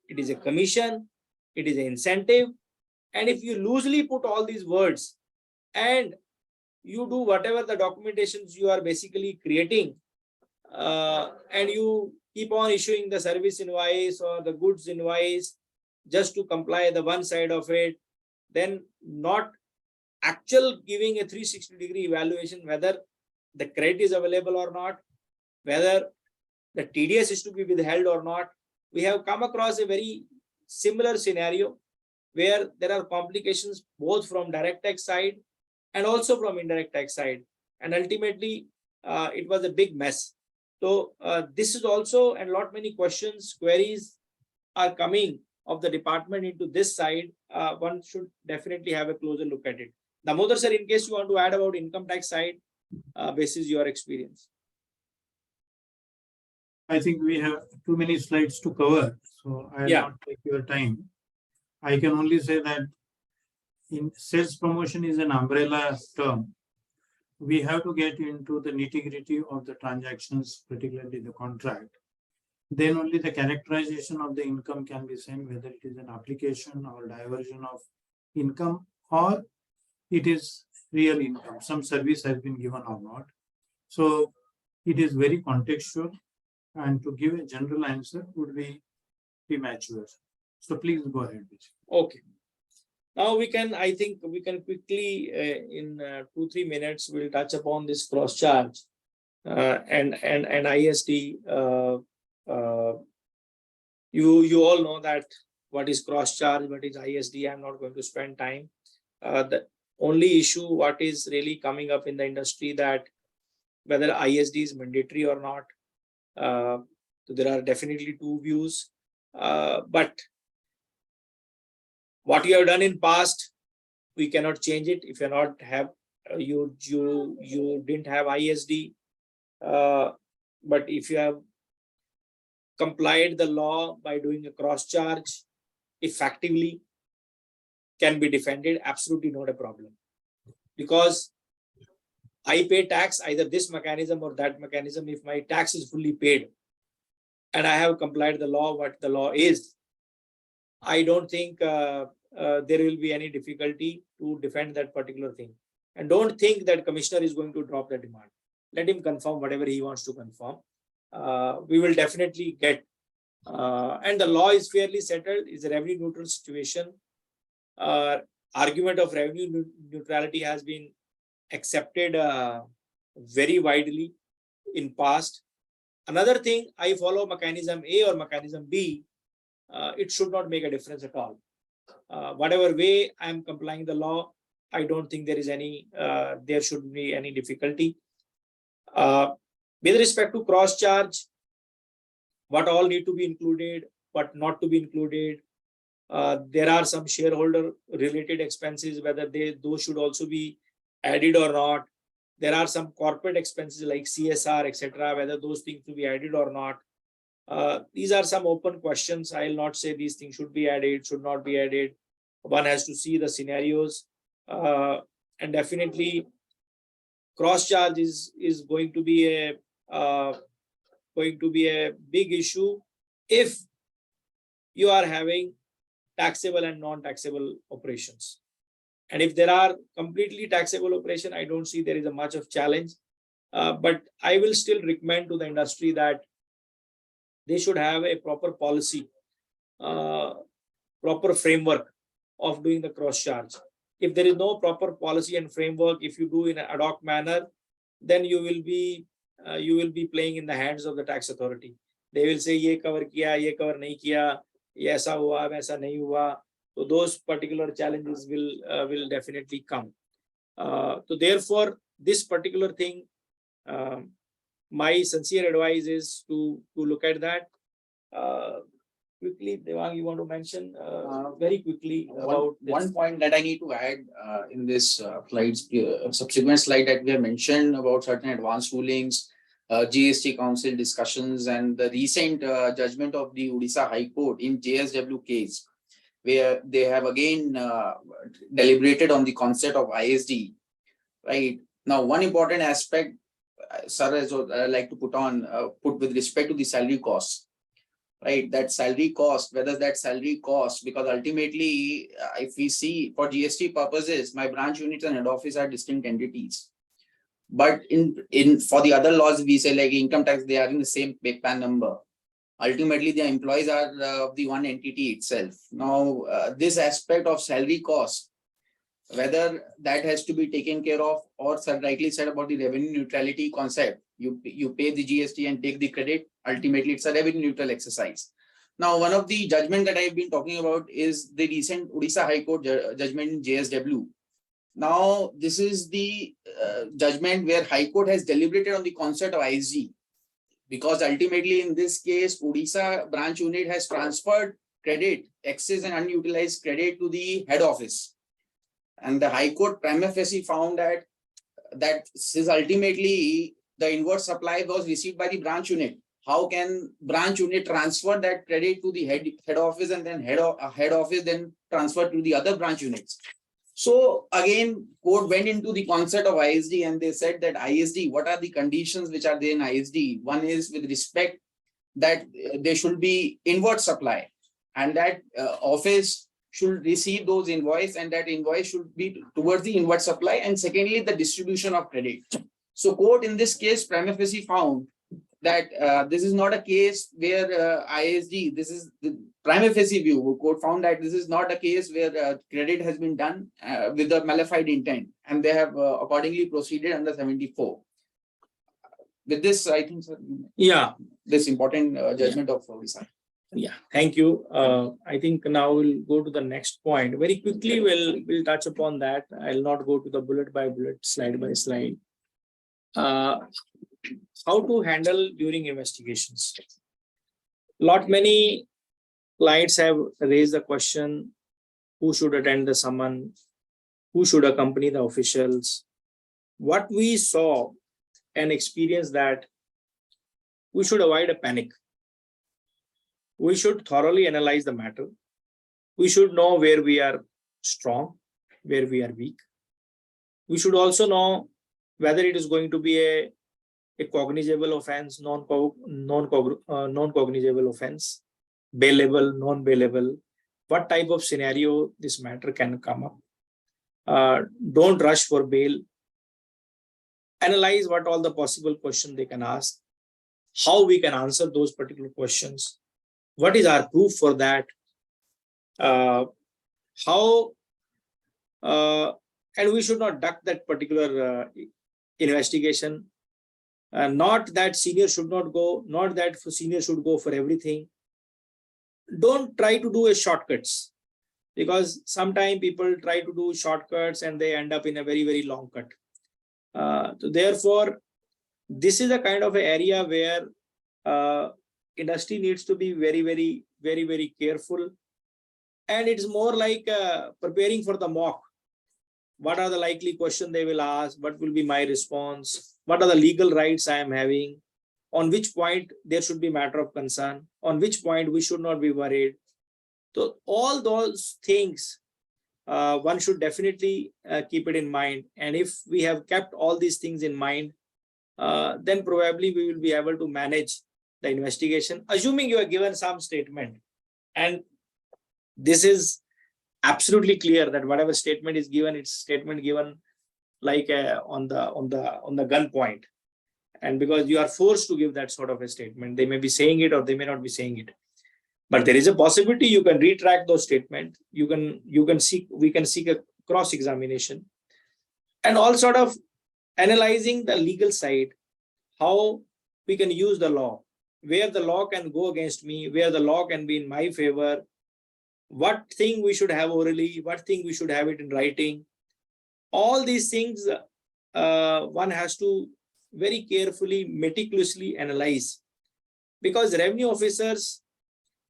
it is a commission, it is an incentive. And if you loosely put all these words and you do whatever the documentations you are basically creating, and you keep on issuing the service invoice or the goods invoice just to comply the one side of it, then not actual giving a 360-degree evaluation whether the credit is available or not, whether the TDS is to be withheld or not. We have come across a very similar scenario where there are complications both from direct tax side and also from indirect tax side. And ultimately, it was a big mess. So this is also, and many questions, queries are coming of the department into this side. One should definitely have a closer look at it. Damodar sir, in case you want to add about income tax side, basis your experience. I think we have too many slides to cover, so I will Yeah. not take your time. I can only say that in sales promotion is an umbrella term. We have to get into the nitty-gritty of the transactions, particularly the contract. Then only the characterization of the income can be seen, whether it is an application or diversion of income or it is real income, some service has been given or not. So it is very contextual, and to give a general answer would be premature. So please go ahead. Okay. Now we can, I think we can quickly, in 2-3 minutes, we'll touch upon this cross charge and ISD. You all know that what is cross charge, what is ISD. I'm not going to spend time. The only issue what is really coming up in the industry that whether ISD is mandatory or not. So there are definitely two views, but what you have done in past, we cannot change it. If you're not have you didn't have ISD, but if you have complied the law by doing a cross charge effectively, can be defended, absolutely not a problem. Because I pay tax either this mechanism or that mechanism. If my tax is fully paid and I have complied the law, what the law is, I don't think there will be any difficulty to defend that particular thing. And don't think that commissioner is going to drop the demand. Let him confirm whatever he wants to confirm. We will definitely get, and the law is fairly settled, is a revenue neutral situation. Argument of revenue neutrality has been accepted very widely in past. Another thing, I follow mechanism A or mechanism B, it should not make a difference at all. Whatever way I am complying the law, I don't think there is any, there should be any difficulty. With respect to cross charge, what all need to be included, what not to be included. There are some shareholder related expenses, whether those should also be added or not. There are some corporate expenses like CSR, etc., whether those things to be added or not. These are some open questions. I will not say these things should be added, should not be added. One has to see the scenarios, and definitely cross charge is going to be a big issue if you are having taxable and non-taxable operations. And if there are completely taxable operation, I don't see there is a much of challenge. But I will still recommend to the industry that they should have a proper policy, proper framework of doing the cross charge. If there is no proper policy and framework, if you do in an ad hoc manner, then you will be playing in the hands of the tax authority. They will say, "Ye cover kiya, ye cover nahi kiya, ye aisa hua, waisa nahi hua." So those particular challenges will definitely come. So therefore, this particular thing, my sincere advice is to look at that. Quickly, Devang, you want to mention very quickly about one point that I need to add in this slides, subsequent slide that we have mentioned about certain advanced rulings, GST Council discussions, and the recent judgment of the Odisha High Court in JSW case, where they have again deliberated on the concept of ISD. Right now, one important aspect sir has like to put with respect to the salary cost, right? That salary cost, whether that salary cost, because ultimately, if we see for GST purposes, my branch units and head office are distinct entities. But in for the other laws, we say like income tax, they are in the same PAN number. Ultimately, the employees are the one entity itself. Now, this aspect of salary cost, whether that has to be taken care of, or sir rightly said about the revenue neutrality concept, you pay the GST and take the credit. Ultimately, it's a revenue neutral exercise. Now, one of the judgment that I've been talking about is the recent Odisha High Court judgment in JSW. Now, this is the judgment where High Court has deliberated on the concept of ISG. Because ultimately, in this case, Odisha branch unit has transferred credit, excess and unutilized credit to the head office. And the High Court prima facie found that since ultimately the inward supply was received by the branch unit, how can branch unit transfer that credit to the head office, and then head office then transfer to the other branch units? So again, court went into the concept of ISD, and they said that ISD, what are the conditions which are there in ISD? One is with respect that there should be inward supply, and that office should receive those invoice, and that invoice should be towards the inward supply. And secondly, the distribution of credit. So court in this case prima facie found that this is not a case where ISD, this is the prima facie view. Court found that this is not a case where credit has been done with a malified intent, and they have accordingly proceeded under 74. With this, I think, sir, Yeah, this important judgment of Odisha. yeah. Thank you. I think now we'll go to the next point. Very quickly, we'll touch upon that. I'll not go to the bullet by bullet, slide by slide. How to handle during investigations. Many clients have raised the question, who should attend the summon, who should accompany the officials. What we saw and experienced that we should avoid a panic. We should thoroughly analyze the matter. We should know where we are strong, where we are weak. We should also know whether it is going to be a cognizable offense, non-cognizable offense, bailable, non-bailable, what type of scenario this matter can come up. Don't rush for bail. Analyze what all the possible questions they can ask, how we can answer those particular questions, what is our proof for that, and we should not duck that particular investigation. Not that senior should not go, not that senior should go for everything. Don't try to do a shortcuts, because sometimes people try to do shortcuts and they end up in a very, very long cut. So therefore, this is a kind of an area where industry needs to be very, very, very, very careful. And it's more like preparing for the mock. What are the likely questions they will ask? What will be my response? What are the legal rights I am having? On which point there should be matter of concern? On which point we should not be worried? So all those things, one should definitely keep it in mind. And if we have kept all these things in mind, then probably we will be able to manage the investigation, assuming you are given some statement. And this is absolutely clear that whatever statement is given, it's statement given like on the gun point. And because you are forced to give that sort of a statement, they may be saying it or they may not be saying it. But there is a possibility you can retract those statements. We can seek a cross-examination, and all sort of analyzing the legal side, how we can use the law, where the law can go against me, where the law can be in my favor, what thing we should have orally, what thing we should have it in writing. All these things one has to very carefully, meticulously analyze, because revenue officers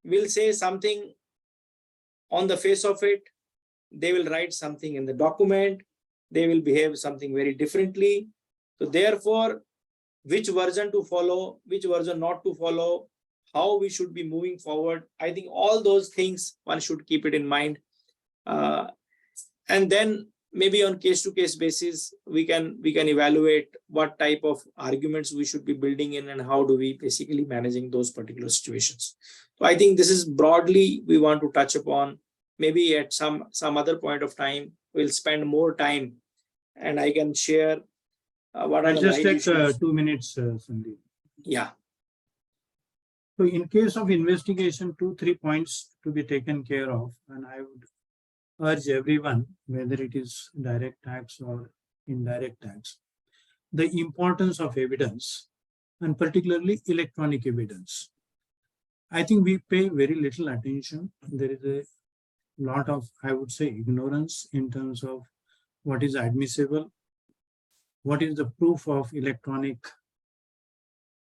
will say something on the face of it, they will write something in the document, they will behave something very differently. So therefore, which version to follow, which version not to follow, how we should be moving forward, I think all those things one should keep it in mind. And then maybe on case to case basis, we can evaluate what type of arguments we should be building in and how do we basically managing those particular situations. So I think this is broadly we want to touch upon. Maybe at some other point of time, we'll spend more time and I can share what are I'll the just live take issues. 2 minutes, Sandeep. Yeah. So in case of investigation, 2-3 points to be taken care of, and I would urge everyone, whether it is direct tax or indirect tax, the importance of evidence and particularly electronic evidence. I think we pay very little attention. There is a lot of, I would say, ignorance in terms of what is admissible, what is the proof of electronic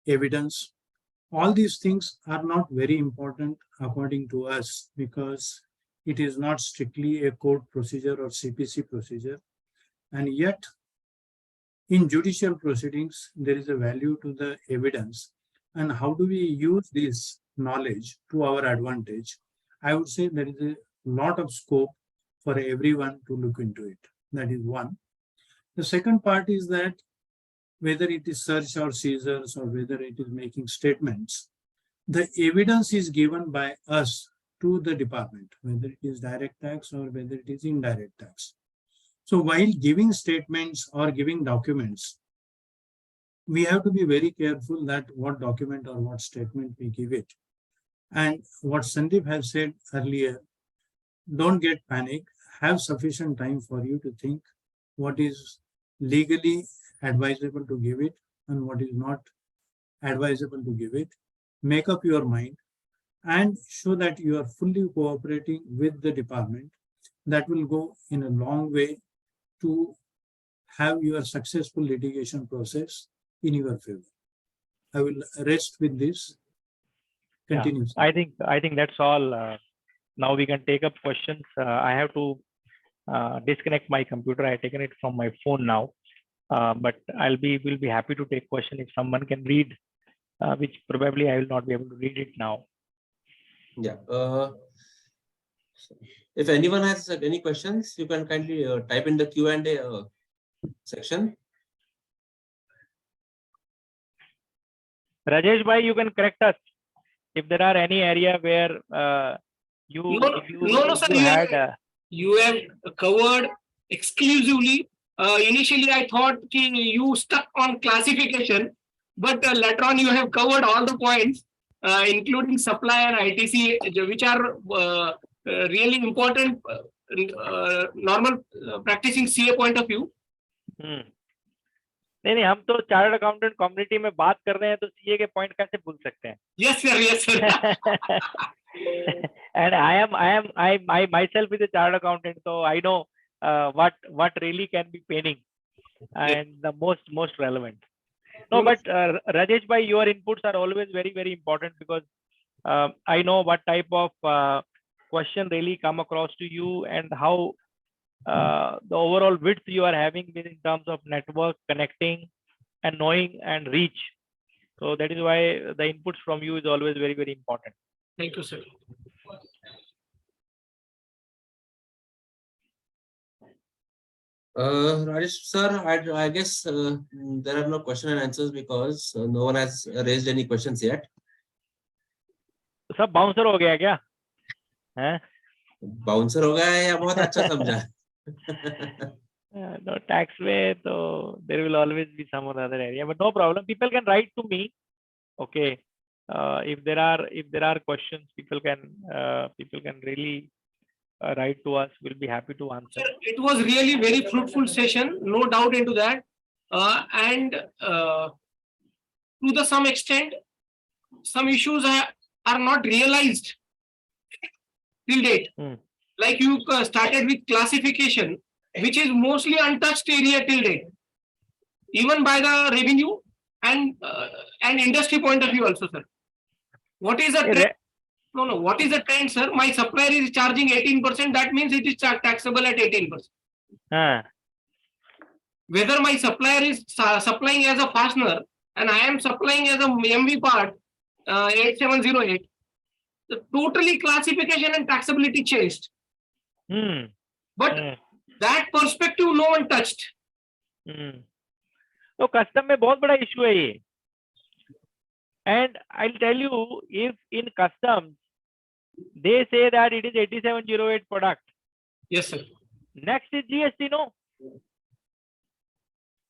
evidence. All these things are not very important according to us because it is not strictly a court procedure or CPC procedure. And yet, in judicial proceedings, there is a value to the evidence. And how do we use this knowledge to our advantage? I would say there is a lot of scope for everyone to look into it. That is one. The second part is that whether it is search or seizures or whether it is making statements, the evidence is given by us to the department, whether it is direct tax or whether it is indirect tax. So while giving statements or giving documents, we have to be very careful that what document or what statement we give it. And what Sandeep has said earlier, don't get panic, have sufficient time for you to think what is legally advisable to give it and what is not advisable to give it. Make up your mind and show that you are fully cooperating with the department. That will go in a long way to have your successful litigation process in your favor. I will rest with this. Continue. I think that's all. Now we can take up questions. I have to disconnect my computer. I have taken it from my phone now, but will be happy to take question if someone can read, which probably I will not be able to read it now. Yeah. If anyone has any questions, you can kindly type in the Q&A section. Rajesh bhai, you can correct us if there are any area where you sir, had. You have covered exclusively. Initially, I thought you stuck on classification, but later on you have covered all the points, including supply and ITC, which are really important, normal practicing CA point of view. नहीं हम तो chartered accountant community में बात कर रहे हैं तो CA के पॉइंट कैसे भूल सकते हैं? Yes sir, yes sir. And I myself is a chartered accountant, so I know what really can be paining and the most relevant. No, but Rajesh bhai, your inputs are always very important because I know what type of question really come across to you and how the overall width you are having in terms of network connecting and knowing and reach. So that is why the inputs from you is always very important. Thank you, sir. Rajesh sir, I guess there are no question and answers because no one has raised any questions yet. सब bouncer हो गया क्या? हैं? Bouncer हो गया है या बहुत अच्छा समझा? No, tax way, so there will always be some other area, but no problem. People can write to me. Okay, if there are questions, people can really write to us. We'll be happy to answer. It was really very fruitful session, no doubt into that, and to some extent, some issues are not realized till date. Like you started with classification, which is mostly untouched area till date, even by the revenue and industry point of view also, sir. What is the trend? No. What is the trend, sir? My supplier is charging 18%. That means it is taxable at 18%. Whether my supplier is supplying as a fastener and I am supplying as a MV part 8708, the totally classification and taxability changed. But That perspective no one touched. तो custom में बहुत बड़ा issue है ये. And I'll tell you, if in customs they say that it is 8708 product. Yes, sir. Next is GST, no?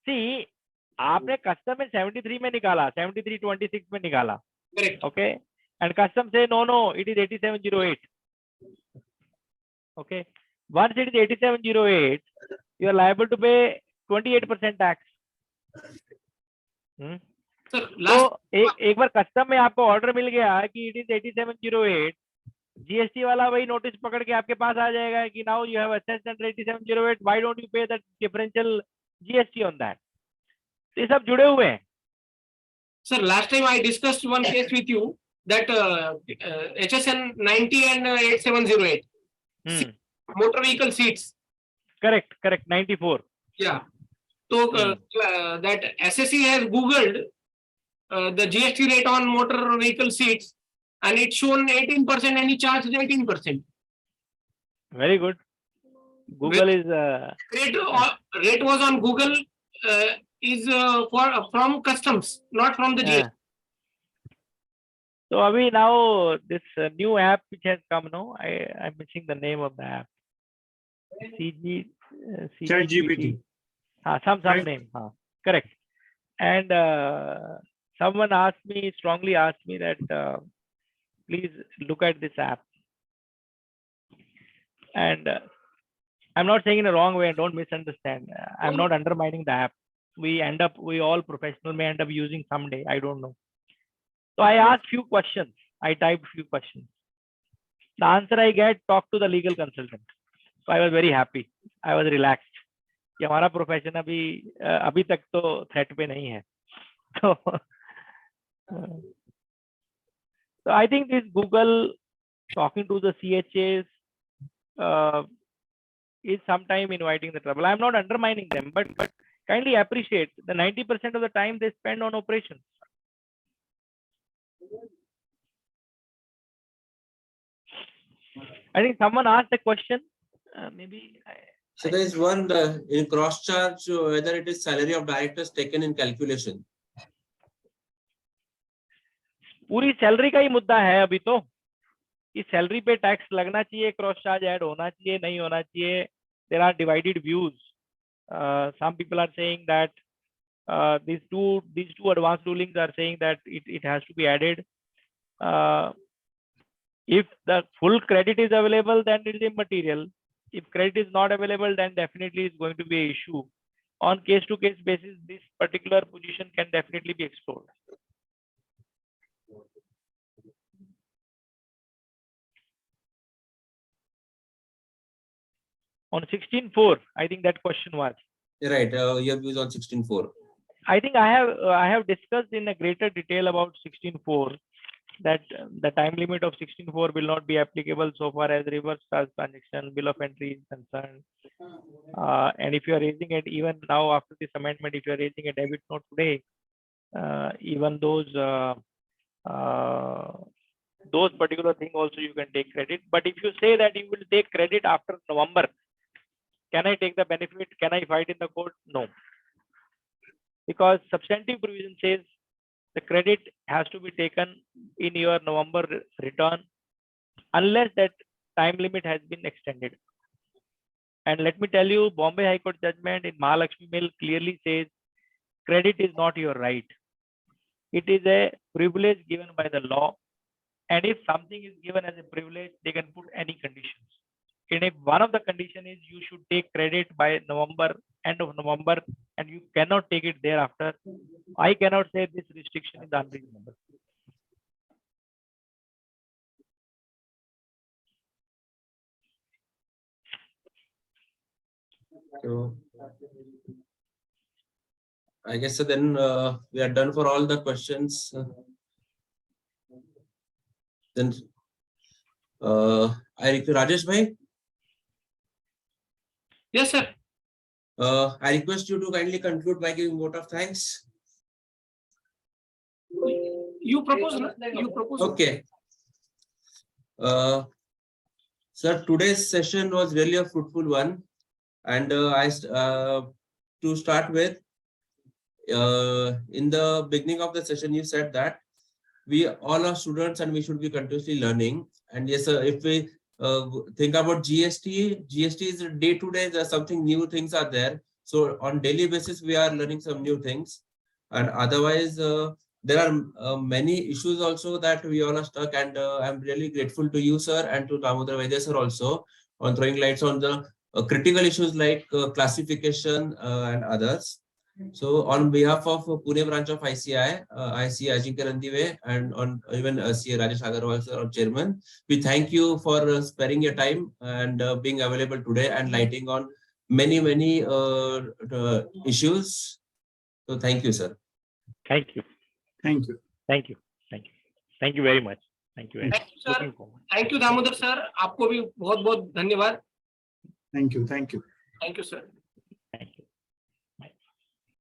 See, आपने custom में 73 में निकाला, 7326 में निकाला. Correct. Okay, and custom say no, it is 8708. Okay, once it is 8708, you are liable to pay 28% tax. Sir, last तो एक बार custom में आपको ऑर्डर मिल गया कि इट इज 8708, जीएसटी वाला वही नोटिस पकड़ के आपके पास आ जाएगा कि now you have assessed under 8708, why don't you pay the differential GST on that. ये सब जुड़े हुए हैं. sir, last time I discussed one case with you that HSN 90 and 8708 motor vehicle seats. Correct, 94. Yeah. So that SSE has Googled the GST rate on motor vehicle seats and it's shown 18% and he charged 18%. Very good. Google is Rate was on Google is from customs, not from the GST. So Abhi, now this new app which has come, no, I'm missing the name of the app. ChatGPT. Some name. Correct. And someone strongly asked me that please look at this app. And I'm not saying in a wrong way, don't misunderstand. I'm not undermining the app. We all professional may end up using someday. I don't know. So I asked few questions. I typed few questions. The answer I get, talk to the legal consultant. So I was very happy. I was relaxed. कि हमारा profession अभी तक तो threat पे नहीं है. So I think this Google talking to the CHAs is sometime inviting the trouble. I'm not undermining them, but kindly appreciate the 90% of the time they spend on operations. I think someone asked the question. So there is one in cross charge whether it is salary of directors taken in calculation. पूरी salary का ही मुद्दा है अभी तो. इस salary पे tax लगना चाहिए, क्रॉस चार्ज ऐड होना चाहिए, नहीं होना चाहिए. There are divided views. Some people are saying that these two advanced rulings are saying that it has to be added. If the full credit is available, then it is immaterial. If credit is not available, then definitely it's going to be an issue. On case-to-case basis, this particular position can definitely be explored. On 16.4, I think that question was. Right, your views on 16.4. I think I have discussed in a greater detail about 16.4 that the time limit of 16.4 will not be applicable so far as reverse charge transaction bill of entry is concerned. And if you are raising it even now after this amendment, if you are raising a debit note today, even those particular thing also you can take credit. But if you say that you will take credit after November, can I take the benefit? Can I fight in the court? No. Because substantive provision says the credit has to be taken in your November return unless that time limit has been extended. And let me tell you, Bombay High Court judgment in Mahalakshmi Mill clearly says credit is not your right. It is a privilege given by the law. And if something is given as a privilege, they can put any conditions. And if one of the conditions is you should take credit by November, end of November, and you cannot take it thereafter, I cannot say this restriction is unreasonable. So I guess so then we are done for all the questions. Then I request Rajesh bhai. Yes, sir. I request you to kindly conclude by giving vote of thanks. You propose. You propose. Okay. Sir, today's session was really a fruitful one. And to start with, in the beginning of the session, you said that we all are students and we should be continuously learning. And yes, if we think about GST is day to day, there's something new things are there. So on daily basis, we are learning some new things. And otherwise, there are many issues also that we all are stuck. And I'm really grateful to you, sir, and to Damodar Vaidya, sir, also on throwing lights on the critical issues like classification and others. So on behalf of Pune branch of ICI, I see Ajinkya Randive and on even CA Rajesh Agarwal, sir, our chairman, we thank you for sparing your time and being available today and lighting on many issues. So thank you, sir. Thank you. Thank you. Thank you. Thank you. Thank you very much. Thank you very much. Thank you, sir. Looking forward. Thank you, Damodar sir. आपको भी बहुत बहुत धन्यवाद. Thank you. Thank you. Thank you, sir.